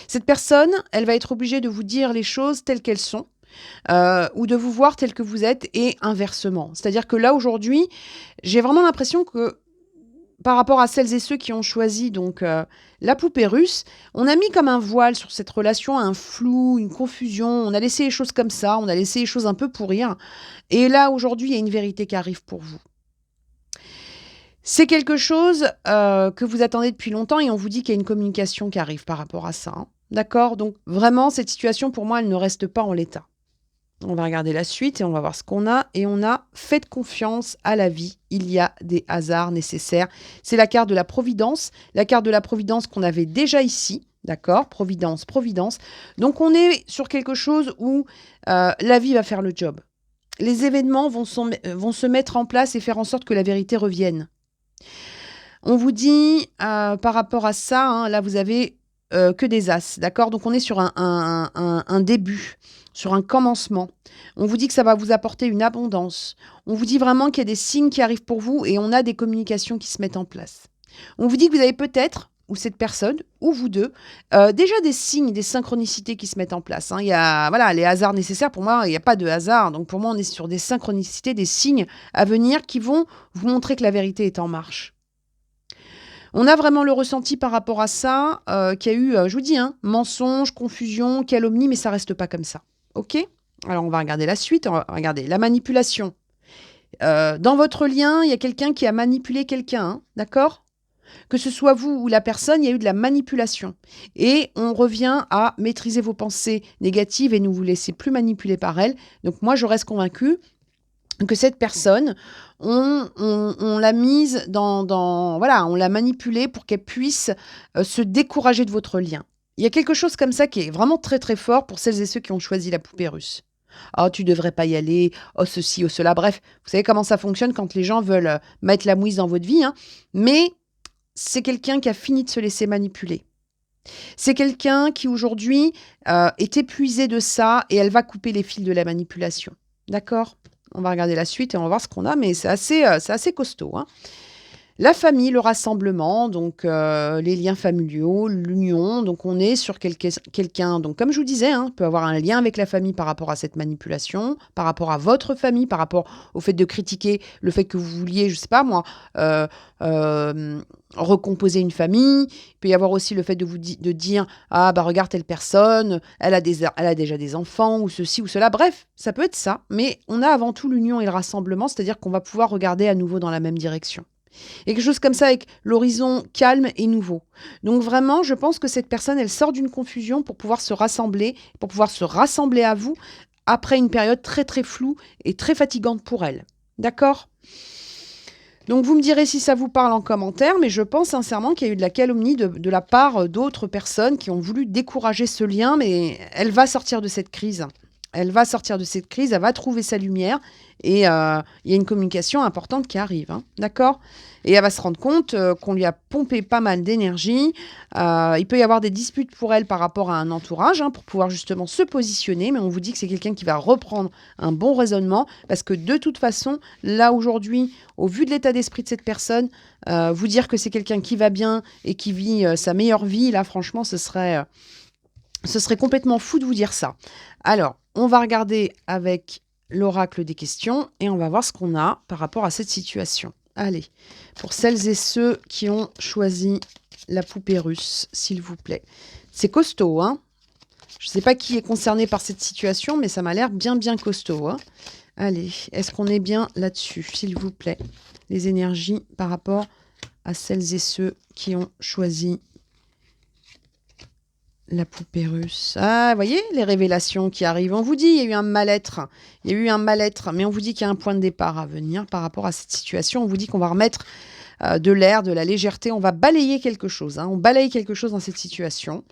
Cette personne, elle va être obligée de vous dire les choses telles qu'elles sont. Ou de vous voir tel que vous êtes et inversement. C'est-à-dire que là, aujourd'hui, j'ai vraiment l'impression que par rapport à celles et ceux qui ont choisi donc la poupée russe, on a mis comme un voile sur cette relation, un flou, une confusion. On a laissé les choses comme ça, on a laissé les choses un peu pourrir. Et là, aujourd'hui, il y a une vérité qui arrive pour vous. C'est quelque chose que vous attendez depuis longtemps et on vous dit qu'il y a une communication qui arrive par rapport à ça. Hein. D'accord ? Donc vraiment, cette situation, pour moi, elle ne reste pas en l'état. On va regarder la suite et on va voir ce qu'on a. Et on a « Faites confiance à la vie, il y a des hasards nécessaires ». C'est la carte de la Providence. La carte de la Providence qu'on avait déjà ici. D'accord ? Providence, Providence. Donc on est sur quelque chose où la vie va faire le job. Les événements vont se mettre en place et faire en sorte que la vérité revienne. On vous dit, par rapport à ça, hein, là vous avez que des as. D'accord ? Donc on est sur un début, sur un commencement. On vous dit que ça va vous apporter une abondance. On vous dit vraiment qu'il y a des signes qui arrivent pour vous et on a des communications qui se mettent en place. On vous dit que vous avez peut-être, ou cette personne, ou vous deux, déjà des signes, des synchronicités qui se mettent en place. Hein. Il y a voilà, les hasards nécessaires, pour moi, il n'y a pas de hasard. Donc pour moi, on est sur des synchronicités, des signes à venir qui vont vous montrer que la vérité est en marche. On a vraiment le ressenti par rapport à ça, qu'il y a eu, je vous dis, hein, mensonge, confusion, calomnie, mais ça reste pas comme ça. OK ? Alors, on va regarder la suite. On va regarder la manipulation. Dans votre lien, il y a quelqu'un qui a manipulé quelqu'un, hein, d'accord ? Que ce soit vous ou la personne, il y a eu de la manipulation. Et on revient à maîtriser vos pensées négatives et ne vous laisser plus manipuler par elles. Donc moi, je reste convaincue que cette personne, on l'a mise voilà, on l'a manipulée pour qu'elle puisse se décourager de votre lien. Il y a quelque chose comme ça qui est vraiment très très fort pour celles et ceux qui ont choisi la poupée russe. Oh, tu devrais pas y aller, oh ceci, oh cela, bref, vous savez comment ça fonctionne quand les gens veulent mettre la mouise dans votre vie, hein. Mais c'est quelqu'un qui a fini de se laisser manipuler. C'est quelqu'un qui aujourd'hui est épuisé de ça et elle va couper les fils de la manipulation. D'accord ? On va regarder la suite et on va voir ce qu'on a, mais c'est assez costaud. Hein. La famille, le rassemblement, donc les liens familiaux, l'union. Donc on est sur quelqu'un, donc comme je vous disais, hein, peut avoir un lien avec la famille par rapport à cette manipulation, par rapport à votre famille, par rapport au fait de critiquer le fait que vous vouliez, je sais pas moi, recomposer une famille. Il peut y avoir aussi le fait de dire ah bah regarde telle personne, elle a déjà des enfants ou ceci ou cela. Bref, ça peut être ça, mais on a avant tout l'union et le rassemblement, c'est-à-dire qu'on va pouvoir regarder à nouveau dans la même direction. Et quelque chose comme ça avec l'horizon calme et nouveau. Donc vraiment, je pense que cette personne, elle sort d'une confusion pour pouvoir se rassembler à vous après une période très très floue et très fatigante pour elle. D'accord ? Donc vous me direz si ça vous parle en commentaire, mais je pense sincèrement qu'il y a eu de la calomnie de la part d'autres personnes qui ont voulu décourager ce lien, mais elle va sortir de cette crise. Elle va sortir de cette crise, elle va trouver sa lumière et il y a une communication importante qui arrive, hein, d'accord? Et elle va se rendre compte qu'on lui a pompé pas mal d'énergie. Il peut y avoir des disputes pour elle par rapport à un entourage, hein, pour pouvoir justement se positionner, mais on vous dit que c'est quelqu'un qui va reprendre un bon raisonnement parce que de toute façon, là aujourd'hui, au vu de l'état d'esprit de cette personne, vous dire que c'est quelqu'un qui va bien et qui vit sa meilleure vie, là franchement, ce serait complètement fou de vous dire ça. Alors, on va regarder avec l'oracle des questions et on va voir ce qu'on a par rapport à cette situation. Allez, pour celles et ceux qui ont choisi la poupée russe, s'il vous plaît. C'est costaud, hein? Je ne sais pas qui est concerné par cette situation, mais ça m'a l'air bien, bien costaud, hein? Allez, est-ce qu'on est bien là-dessus, s'il vous plaît? Les énergies par rapport à celles et ceux qui ont choisi la poupée russe. Ah, vous voyez les révélations qui arrivent. On vous dit, il y a eu un mal-être. Il y a eu un mal-être, mais on vous dit qu'il y a un point de départ à venir par rapport à cette situation. On vous dit qu'on va remettre de l'air, de la légèreté. On va balayer quelque chose. Hein. On balaye quelque chose dans cette situation.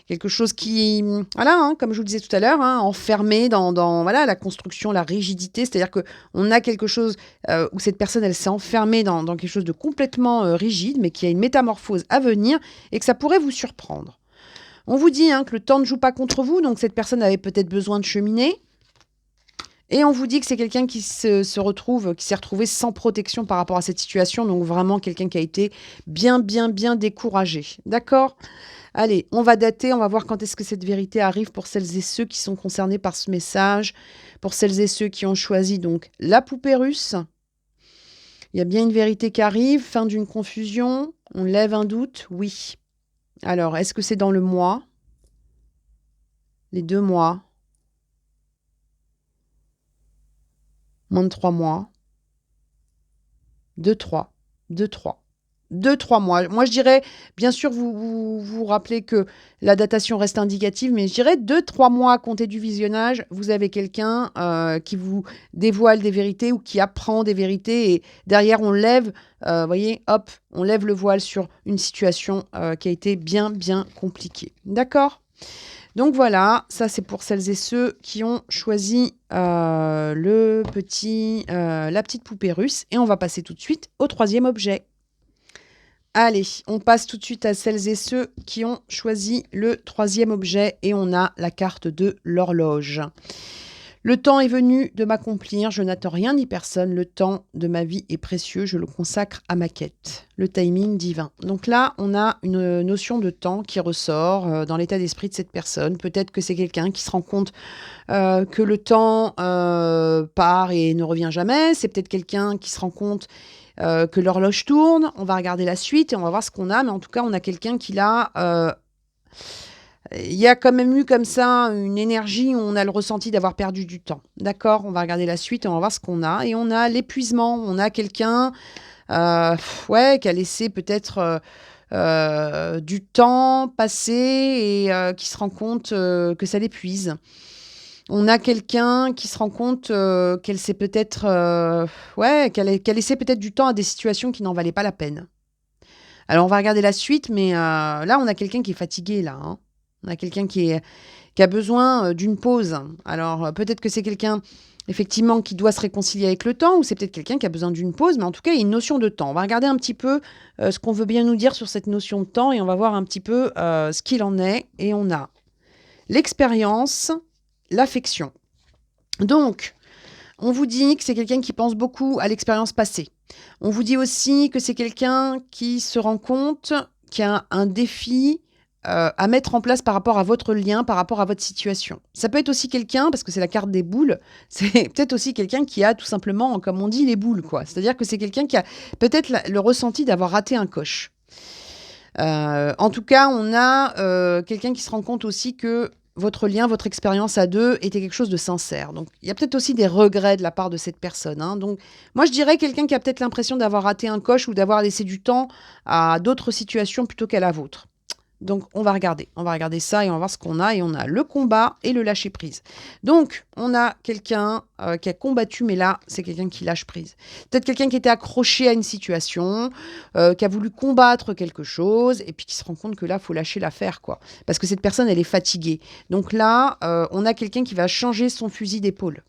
Quelque chose qui, voilà, hein, comme je vous le disais tout à l'heure, hein, enfermé dans voilà, la construction, la rigidité. C'est-à-dire qu'on a quelque chose où cette personne, elle s'est enfermée dans quelque chose de complètement rigide, mais qui a une métamorphose à venir et que ça pourrait vous surprendre. On vous dit que le temps ne joue pas contre vous, donc cette personne avait peut-être besoin de cheminer. Et on vous dit que c'est quelqu'un qui s'est retrouvé sans protection par rapport à cette situation, donc vraiment quelqu'un qui a été bien, bien, bien découragé. D'accord ? Allez, on va dater, on va voir quand est-ce que cette vérité arrive pour celles et ceux qui sont concernés par ce message, pour celles et ceux qui ont choisi donc la poupée russe. Il y a bien une vérité qui arrive, fin d'une confusion, on lève un doute, oui. Alors, est-ce que c'est dans le mois? Les 2 mois? Moins de 3 mois? 2-3. 2-3. 2-3 mois. Moi, je dirais, bien sûr, vous rappelez que la datation reste indicative, mais je dirais 2-3 mois à compter du visionnage, vous avez quelqu'un qui vous dévoile des vérités ou qui apprend des vérités et derrière, on lève, voyez, hop, on lève le voile sur une situation qui a été bien, bien compliquée. D'accord ? Donc voilà, ça c'est pour celles et ceux qui ont choisi la petite poupée russe. Et on va passer tout de suite au 3e objet. Allez, on passe tout de suite à celles et ceux qui ont choisi le 3e objet. Et on a la carte de l'horloge. Le temps est venu de m'accomplir, je n'attends rien ni personne, le temps de ma vie est précieux, je le consacre à ma quête. Le timing divin. Donc là, on a une notion de temps qui ressort dans l'état d'esprit de cette personne. Peut-être que c'est quelqu'un qui se rend compte que le temps part et ne revient jamais. C'est peut-être quelqu'un qui se rend compte que l'horloge tourne. On va regarder la suite et on va voir ce qu'on a. Mais en tout cas, on a quelqu'un qui l'a... il y a quand même eu comme ça une énergie où on a le ressenti d'avoir perdu du temps. D'accord ? On va regarder la suite et on va voir ce qu'on a. Et on a l'épuisement. On a quelqu'un qui a laissé peut-être du temps passer et qui se rend compte que ça l'épuise. On a quelqu'un qui se rend compte qu'elle s'est peut-être... qu'elle laissé peut-être du temps à des situations qui n'en valaient pas la peine. Alors, on va regarder la suite, mais là, on a quelqu'un qui est fatigué, là, hein. On a quelqu'un qui a besoin d'une pause. Alors, peut-être que c'est quelqu'un, effectivement, qui doit se réconcilier avec le temps, ou c'est peut-être quelqu'un qui a besoin d'une pause, mais en tout cas, il y a une notion de temps. On va regarder un petit peu ce qu'on veut bien nous dire sur cette notion de temps, et on va voir un petit peu ce qu'il en est. Et on a l'expérience, l'affection. Donc, on vous dit que c'est quelqu'un qui pense beaucoup à l'expérience passée. On vous dit aussi que c'est quelqu'un qui se rend compte qu'il y a un défi à mettre en place par rapport à votre lien, par rapport à votre situation. Ça peut être aussi quelqu'un, parce que c'est la carte des boules, c'est peut-être aussi quelqu'un qui a tout simplement, comme on dit, les boules, quoi. C'est-à-dire que c'est quelqu'un qui a peut-être le ressenti d'avoir raté un coche. En tout cas, on a quelqu'un qui se rend compte aussi que votre lien, votre expérience à deux était quelque chose de sincère. Donc, il y a peut-être aussi des regrets de la part de cette personne, hein. Donc, moi, je dirais quelqu'un qui a peut-être l'impression d'avoir raté un coche ou d'avoir laissé du temps à d'autres situations plutôt qu'à la vôtre. Donc, on va regarder ça et on va voir ce qu'on a. Et on a le combat et le lâcher prise. Donc, on a quelqu'un qui a combattu, mais là, c'est quelqu'un qui lâche prise. Peut-être quelqu'un qui était accroché à une situation, qui a voulu combattre quelque chose, et puis qui se rend compte que là, il faut lâcher l'affaire, quoi. Parce que cette personne, elle est fatiguée. Donc là, on a quelqu'un qui va changer son fusil d'épaule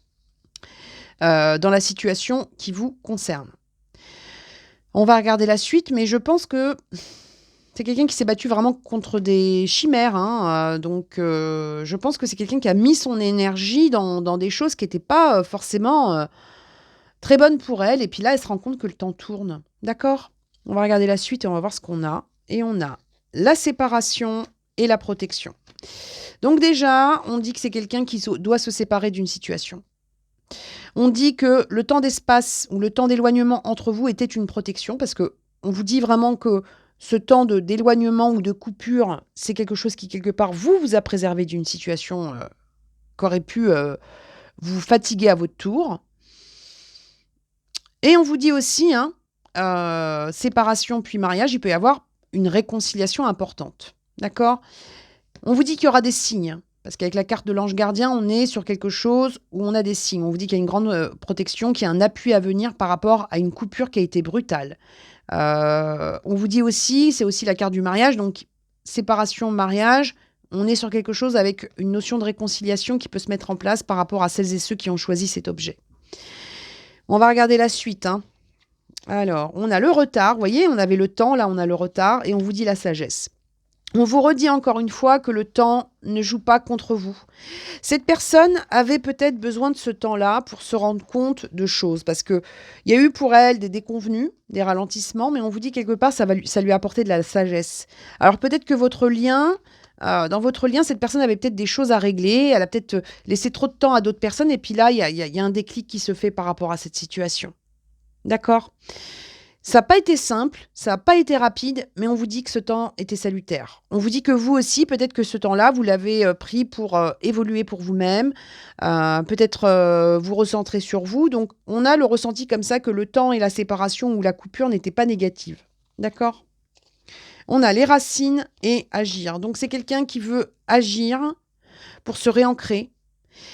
dans la situation qui vous concerne. On va regarder la suite, mais je pense que c'est quelqu'un qui s'est battu vraiment contre des chimères. Donc, je pense que c'est quelqu'un qui a mis son énergie dans des choses qui n'étaient pas forcément très bonnes pour elle. Et puis là, elle se rend compte que le temps tourne. D'accord ? On va regarder la suite et on va voir ce qu'on a. Et on a la séparation et la protection. Donc déjà, on dit que c'est quelqu'un qui doit se séparer d'une situation. On dit que le temps d'espace ou le temps d'éloignement entre vous était une protection parce que on vous dit vraiment que ce temps d'éloignement ou de coupure, c'est quelque chose qui, quelque part, vous a préservé d'une situation qui aurait pu vous fatiguer à votre tour. Et on vous dit aussi, séparation puis mariage, il peut y avoir une réconciliation importante. D'accord ? On vous dit qu'il y aura des signes. Parce qu'avec la carte de l'ange gardien, on est sur quelque chose où on a des signes. On vous dit qu'il y a une grande protection, qu'il y a un appui à venir par rapport à une coupure qui a été brutale. On vous dit aussi, c'est aussi la carte du mariage, donc séparation, mariage, on est sur quelque chose avec une notion de réconciliation qui peut se mettre en place par rapport à celles et ceux qui ont choisi cet objet. On va regarder la suite. Alors, on a le retard, vous voyez, on avait le temps, là on a le retard, et on vous dit la sagesse. On vous redit encore une fois que le temps ne joue pas contre vous. Cette personne avait peut-être besoin de ce temps-là pour se rendre compte de choses, parce qu'il y a eu pour elle des déconvenues, des ralentissements, mais on vous dit quelque part ça lui a apporté de la sagesse. Alors peut-être que votre lien, dans votre lien, cette personne avait peut-être des choses à régler, elle a peut-être laissé trop de temps à d'autres personnes, et puis là, il y a un déclic qui se fait par rapport à cette situation. D'accord ? Ça n'a pas été simple, ça n'a pas été rapide, mais on vous dit que ce temps était salutaire. On vous dit que vous aussi, peut-être que ce temps-là, vous l'avez pris pour évoluer pour vous-même, peut-être vous recentrer sur vous. Donc, on a le ressenti comme ça que le temps et la séparation ou la coupure n'étaient pas négatives. D'accord ? On a les racines et agir. Donc, c'est quelqu'un qui veut agir pour se réancrer.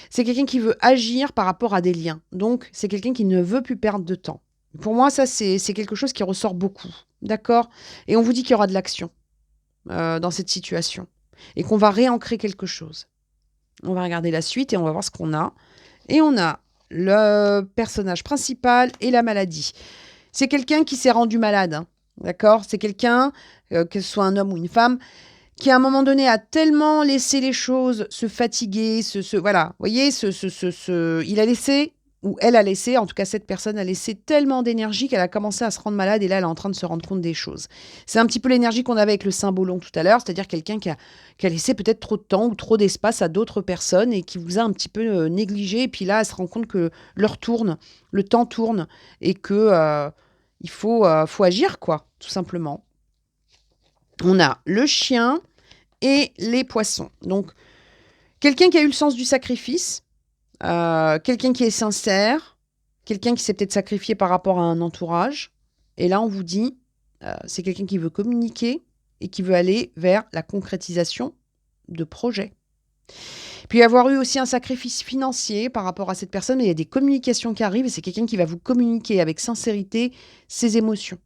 C'est quelqu'un qui veut agir par rapport à des liens. Donc, c'est quelqu'un qui ne veut plus perdre de temps. Pour moi, ça, c'est quelque chose qui ressort beaucoup. D'accord ? Et on vous dit qu'il y aura de l'action dans cette situation. Et qu'on va réancrer quelque chose. On va regarder la suite et on va voir ce qu'on a. Et on a le personnage principal et la maladie. C'est quelqu'un qui s'est rendu malade. D'accord ? C'est quelqu'un, que ce soit un homme ou une femme, qui à un moment donné a tellement laissé les choses se fatiguer, voilà, vous voyez, il a laissé, ou elle a laissé, en tout cas cette personne a laissé tellement d'énergie qu'elle a commencé à se rendre malade et là elle est en train de se rendre compte des choses. C'est un petit peu l'énergie qu'on avait avec le symbolon tout à l'heure, c'est-à-dire quelqu'un qui a laissé peut-être trop de temps ou trop d'espace à d'autres personnes et qui vous a un petit peu négligé et puis là elle se rend compte que l'heure tourne, le temps tourne et que il faut agir quoi, tout simplement. On a le chien et les poissons. Donc, quelqu'un qui a eu le sens du sacrifice, quelqu'un qui est sincère, quelqu'un qui s'est peut-être sacrifié par rapport à un entourage. Et là, on vous dit, c'est quelqu'un qui veut communiquer et qui veut aller vers la concrétisation de projets. Puis, avoir eu aussi un sacrifice financier par rapport à cette personne, mais il y a des communications qui arrivent et c'est quelqu'un qui va vous communiquer avec sincérité ses émotions.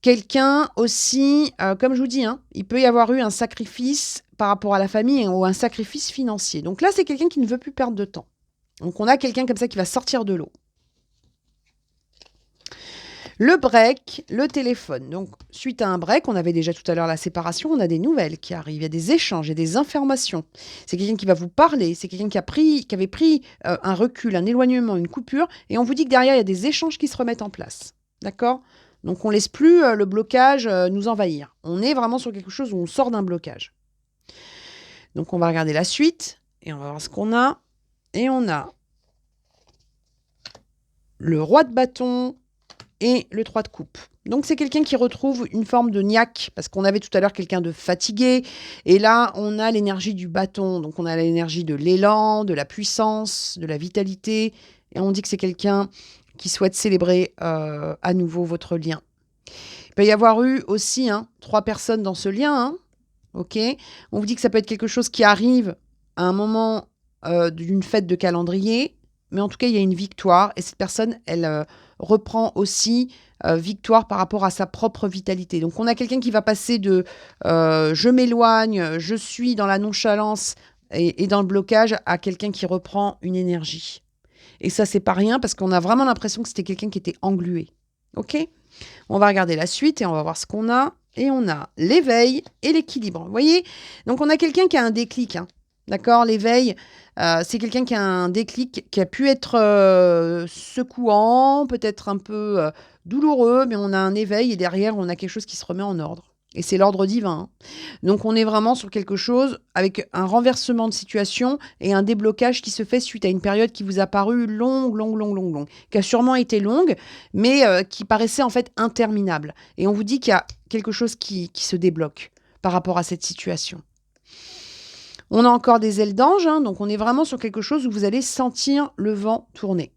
Quelqu'un aussi, comme je vous dis, il peut y avoir eu un sacrifice par rapport à la famille ou un sacrifice financier. Donc là, c'est quelqu'un qui ne veut plus perdre de temps. Donc on a quelqu'un comme ça qui va sortir de l'eau. Le break, le téléphone. Donc suite à un break, on avait déjà tout à l'heure la séparation, on a des nouvelles qui arrivent, il y a des échanges, il y a des informations. C'est quelqu'un qui va vous parler, c'est quelqu'un qui avait pris un recul, un éloignement, une coupure, et on vous dit que derrière, il y a des échanges qui se remettent en place. D'accord ? Donc, on ne laisse plus le blocage nous envahir. On est vraiment sur quelque chose où on sort d'un blocage. Donc, on va regarder la suite et on va voir ce qu'on a. Et on a le roi de bâton et le 3 de coupe. Donc, c'est quelqu'un qui retrouve une forme de niaque parce qu'on avait tout à l'heure quelqu'un de fatigué. Et là, on a l'énergie du bâton. Donc, on a l'énergie de l'élan, de la puissance, de la vitalité. Et on dit que c'est quelqu'un qui souhaite célébrer à nouveau votre lien. Il peut y avoir eu aussi 3 personnes dans ce lien. OK? On vous dit que ça peut être quelque chose qui arrive à un moment, d'une fête de calendrier, mais en tout cas, il y a une victoire et cette personne, elle, reprend aussi, victoire par rapport à sa propre vitalité. Donc on a quelqu'un qui va passer de, «Je m'éloigne, je suis dans la nonchalance et dans le blocage» à quelqu'un qui reprend une énergie. Et ça, c'est pas rien parce qu'on a vraiment l'impression que c'était quelqu'un qui était englué. OK? On va regarder la suite et on va voir ce qu'on a. Et on a l'éveil et l'équilibre. Vous voyez? Donc on a quelqu'un qui a un déclic, hein. D'accord? L'éveil, c'est quelqu'un qui a un déclic qui a pu être, secouant, peut-être un peu, douloureux, mais on a un éveil et derrière, on a quelque chose qui se remet en ordre. Et c'est l'ordre divin, hein. Donc on est vraiment sur quelque chose avec un renversement de situation et un déblocage qui se fait suite à une période qui vous a paru longue, longue, longue, longue, longue, qui a sûrement été longue, mais qui paraissait en fait interminable. Et on vous dit qu'il y a quelque chose qui se débloque par rapport à cette situation. On a encore des ailes d'ange, hein, donc on est vraiment sur quelque chose où vous allez sentir le vent tourner.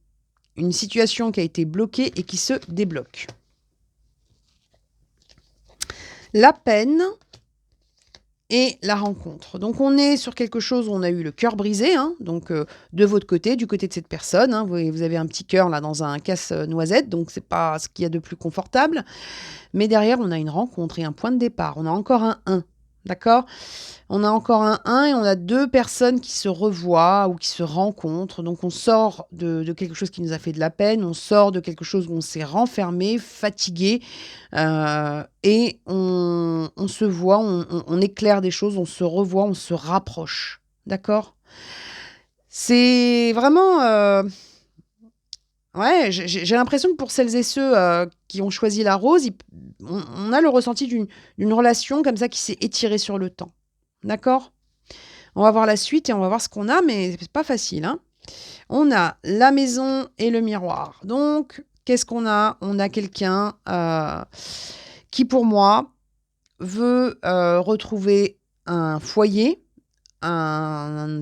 Une situation qui a été bloquée et qui se débloque. La peine et la rencontre. Donc on est sur quelque chose où on a eu le cœur brisé, hein, donc de votre côté, du côté de cette personne, hein, vous avez un petit cœur là dans un casse-noisette, donc c'est pas ce qu'il y a de plus confortable. Mais derrière, on a une rencontre et un point de départ. On a encore un 1, d'accord? On a encore un 1 et on a 2 personnes qui se revoient ou qui se rencontrent. Donc on sort de quelque chose qui nous a fait de la peine, on sort de quelque chose où on s'est renfermé, fatigué, et on se voit, on éclaire des choses, on se revoit, on se rapproche. D'accord? C'est vraiment, ouais, j'ai l'impression que pour celles et ceux, qui ont choisi la rose, on a le ressenti d'une relation comme ça qui s'est étirée sur le temps. D'accord? On va voir la suite et on va voir ce qu'on a, mais c'est pas facile, hein. On a la maison et le miroir. Donc, qu'est-ce qu'on a? On a quelqu'un, qui pour moi veut, retrouver un foyer, comment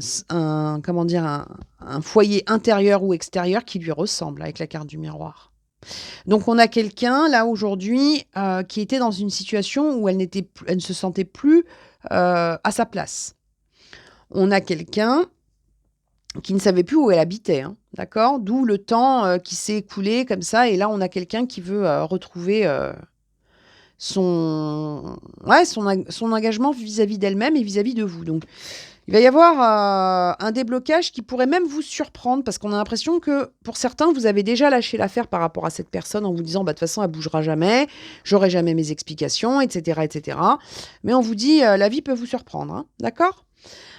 dire? Un foyer intérieur ou extérieur qui lui ressemble avec la carte du miroir. Donc on a quelqu'un là aujourd'hui, qui était dans une situation où elle ne se sentait plus, à sa place. On a quelqu'un qui ne savait plus où elle habitait, hein, d'accord? D'où le temps, qui s'est écoulé comme ça et là on a quelqu'un qui veut, retrouver, son ouais, son engagement vis-à-vis d'elle-même et vis-à-vis de vous. Donc il va y avoir, un déblocage qui pourrait même vous surprendre parce qu'on a l'impression que, pour certains, vous avez déjà lâché l'affaire par rapport à cette personne en vous disant: «Bah, de toute façon, elle bougera jamais, j'aurai jamais mes explications» et cetera et cetera. Mais on vous dit, la vie peut vous surprendre, hein, d'accord?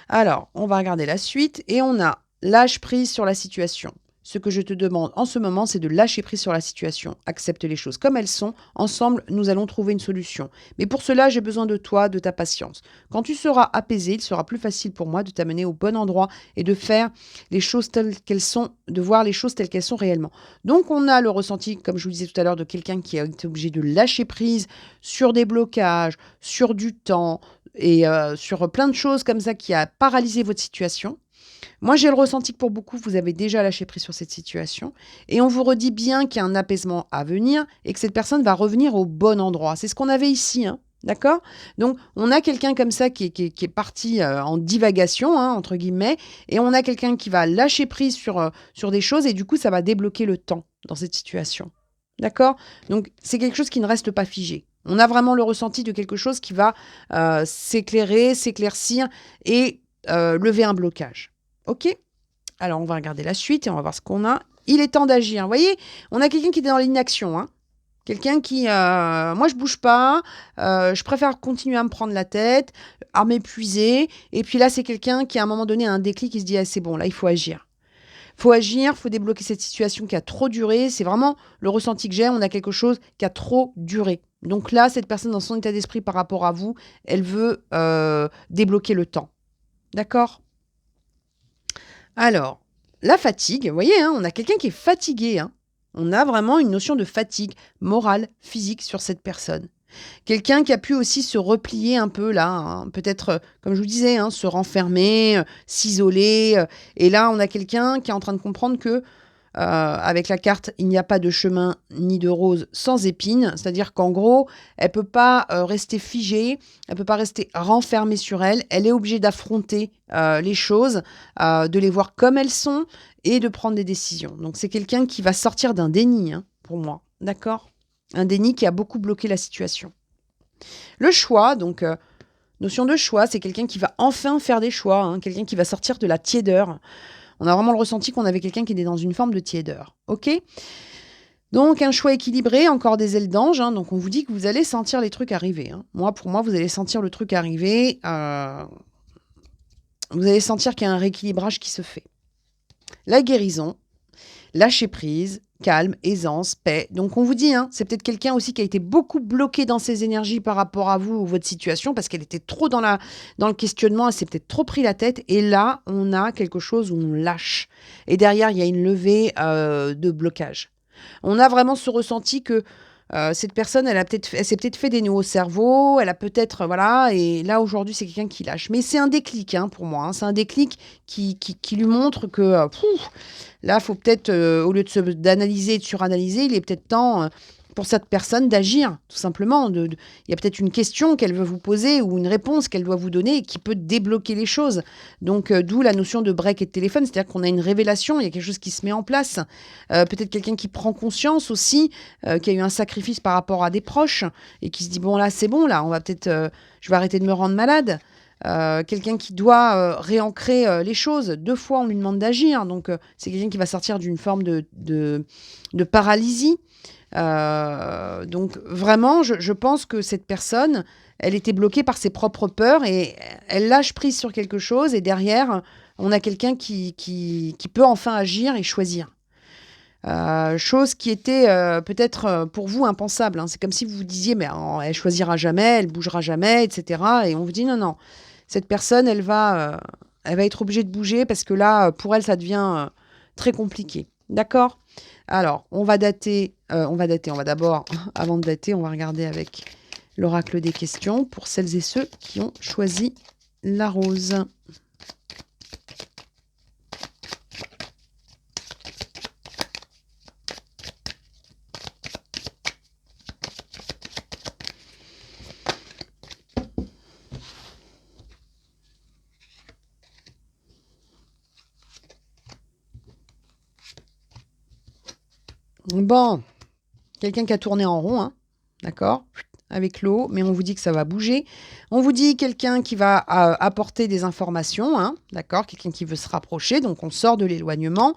Alors, on va regarder la suite et on a lâche prise sur la situation. Ce que je te demande en ce moment, c'est de lâcher prise sur la situation. Accepte les choses comme elles sont. Ensemble, nous allons trouver une solution. Mais pour cela, j'ai besoin de toi, de ta patience. Quand tu seras apaisé, il sera plus facile pour moi de t'amener au bon endroit et de faire les choses telles qu'elles sont, de voir les choses telles qu'elles sont réellement. Donc, on a le ressenti, comme je vous disais tout à l'heure, de quelqu'un qui a été obligé de lâcher prise sur des blocages, sur du temps et sur plein de choses comme ça qui a paralysé votre situation. Moi, j'ai le ressenti que pour beaucoup, vous avez déjà lâché prise sur cette situation et on vous redit bien qu'il y a un apaisement à venir et que cette personne va revenir au bon endroit. C'est ce qu'on avait ici, hein, d'accord? Donc, on a quelqu'un comme ça qui est parti, en divagation, hein, entre guillemets et on a quelqu'un qui va lâcher prise sur des choses et du coup, ça va débloquer le temps dans cette situation. D'accord? Donc, c'est quelque chose qui ne reste pas figé. On a vraiment le ressenti de quelque chose qui va, s'éclairer, s'éclaircir et lever un blocage. OK? Alors, on va regarder la suite et on va voir ce qu'on a. Il est temps d'agir. Vous voyez? On a quelqu'un qui est dans l'inaction, hein. Quelqu'un qui, moi je bouge pas, je préfère continuer à me prendre la tête, à m'épuiser et puis là, c'est quelqu'un qui à un moment donné a un déclic, qui se dit: «Ah c'est bon, là il faut agir». Faut agir, faut débloquer cette situation qui a trop duré. C'est vraiment le ressenti que j'ai. On a quelque chose qui a trop duré. Donc là, cette personne dans son état d'esprit par rapport à vous, elle veut, débloquer le temps. D'accord? Alors, la fatigue, vous voyez, hein, on a quelqu'un qui est fatigué, hein. On a vraiment une notion de fatigue morale, physique sur cette personne. Quelqu'un qui a pu aussi se replier un peu là, hein, peut-être, comme je vous disais, hein, se renfermer, s'isoler, et là, on a quelqu'un qui est en train de comprendre que, avec la carte « Il n'y a pas de chemin ni de rose sans épines », c'est-à-dire qu'en gros, elle ne peut pas rester figée, elle ne peut pas rester renfermée sur elle, elle est obligée d'affronter les choses, de les voir comme elles sont et de prendre des décisions. Donc c'est quelqu'un qui va sortir d'un déni, hein, pour moi, d'accord ? Un déni qui a beaucoup bloqué la situation. Le choix, donc notion de choix, c'est quelqu'un qui va enfin faire des choix, hein, quelqu'un qui va sortir de la tiédeur. On a vraiment le ressenti qu'on avait quelqu'un qui était dans une forme de tiédeur. Ok ? Donc, un choix équilibré, encore des ailes d'ange. Hein, donc, on vous dit que vous allez sentir les trucs arriver. Hein. Pour moi, vous allez sentir le truc arriver. Vous allez sentir qu'il y a un rééquilibrage qui se fait. La guérison, lâcher prise, calme, aisance, paix. Donc, on vous dit, hein, c'est peut-être quelqu'un aussi qui a été beaucoup bloqué dans ses énergies par rapport à vous ou votre situation parce qu'elle était trop dans le questionnement, elle s'est peut-être trop pris la tête. Et là, on a quelque chose où on lâche. Et derrière, il y a une levée de blocage. On a vraiment ce ressenti que cette personne, elle s'est peut-être fait des nœuds au cerveau, elle a peut-être, voilà, et là, aujourd'hui, c'est quelqu'un qui lâche. Mais c'est un déclic, hein, pour moi. Hein, c'est un déclic qui lui montre que, là, il faut peut-être, au lieu d'analyser et de suranalyser, il est peut-être temps pour cette personne d'agir, tout simplement. Il y a peut-être une question qu'elle veut vous poser ou une réponse qu'elle doit vous donner et qui peut débloquer les choses. Donc, d'où la notion de break et de téléphone, c'est-à-dire qu'on a une révélation, il y a quelque chose qui se met en place. Peut-être quelqu'un qui prend conscience aussi, qui a eu un sacrifice par rapport à des proches et qui se dit, bon là, c'est bon, là, on va peut-être, je vais arrêter de me rendre malade. Quelqu'un qui doit réancrer les choses. 2 fois, on lui demande d'agir. Donc, c'est quelqu'un qui va sortir d'une forme de paralysie. Donc, vraiment, je pense que cette personne, elle était bloquée par ses propres peurs et elle lâche prise sur quelque chose. Et derrière, on a quelqu'un qui peut enfin agir et choisir. Chose qui était peut-être pour vous impensable. Hein. C'est comme si vous vous disiez, mais elle choisira jamais, elle bougera jamais, etc. Et on vous dit, non, non. Cette personne, elle va être obligée de bouger parce que là, pour elle, ça devient très compliqué. D'accord ? Alors, on va dater. On va d'abord, avant de dater, on va regarder avec l'oracle des questions pour celles et ceux qui ont choisi la rose. Bon, quelqu'un qui a tourné en rond, hein, d'accord, avec l'eau, mais on vous dit que ça va bouger. On vous dit quelqu'un qui va apporter des informations, hein, d'accord, quelqu'un qui veut se rapprocher, donc on sort de l'éloignement.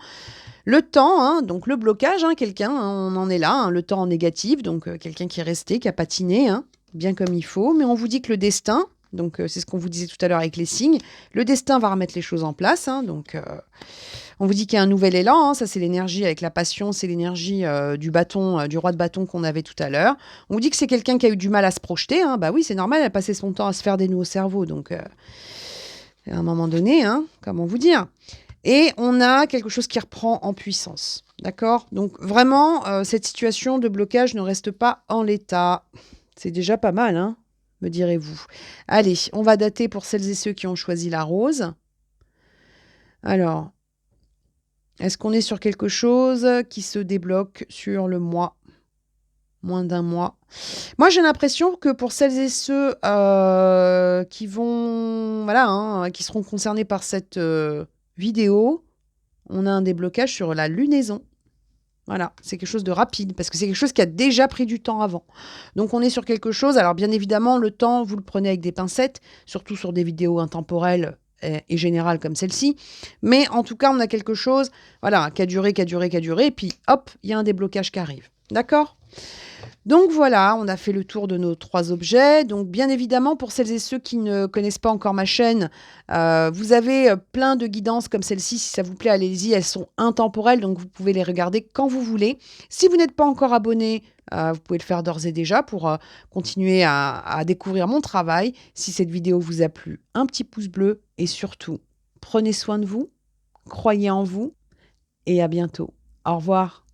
Le temps, hein, donc le blocage, hein, quelqu'un, hein, on en est là, hein, le temps en négatif, donc quelqu'un qui est resté, qui a patiné, hein, bien comme il faut, mais on vous dit que le destin, donc c'est ce qu'on vous disait tout à l'heure avec les signes, le destin va remettre les choses en place, hein, donc on vous dit qu'il y a un nouvel élan, hein, ça c'est l'énergie avec la passion, c'est l'énergie du bâton, du roi de bâton qu'on avait tout à l'heure. On vous dit que c'est quelqu'un qui a eu du mal à se projeter, hein, bah oui c'est normal, elle a passé son temps à se faire des nœuds au cerveau, donc à un moment donné, hein, comment vous dire. Et on a quelque chose qui reprend en puissance, d'accord ? Donc vraiment, cette situation de blocage ne reste pas en l'état. C'est déjà pas mal, hein, me direz-vous. Allez, on va dater pour celles et ceux qui ont choisi la rose. Alors, est-ce qu'on est sur quelque chose qui se débloque sur le mois ? Moins d'un mois. Moi, j'ai l'impression que pour celles et ceux qui vont, voilà, hein, qui seront concernés par cette vidéo, on a un déblocage sur la lunaison. Voilà, c'est quelque chose de rapide, parce que c'est quelque chose qui a déjà pris du temps avant. Donc on est sur quelque chose, alors bien évidemment, le temps, vous le prenez avec des pincettes, surtout sur des vidéos intemporelles et générales comme celle-ci. Mais en tout cas, on a quelque chose, voilà, qui a duré, et puis hop, il y a un déblocage qui arrive. D'accord ? Donc voilà, on a fait le tour de nos 3 objets. Donc bien évidemment, pour celles et ceux qui ne connaissent pas encore ma chaîne, vous avez plein de guidances comme celle-ci. Si ça vous plaît, allez-y, elles sont intemporelles, donc vous pouvez les regarder quand vous voulez. Si vous n'êtes pas encore abonné, vous pouvez le faire d'ores et déjà pour continuer à découvrir mon travail. Si cette vidéo vous a plu, un petit pouce bleu et surtout, prenez soin de vous, croyez en vous et à bientôt. Au revoir.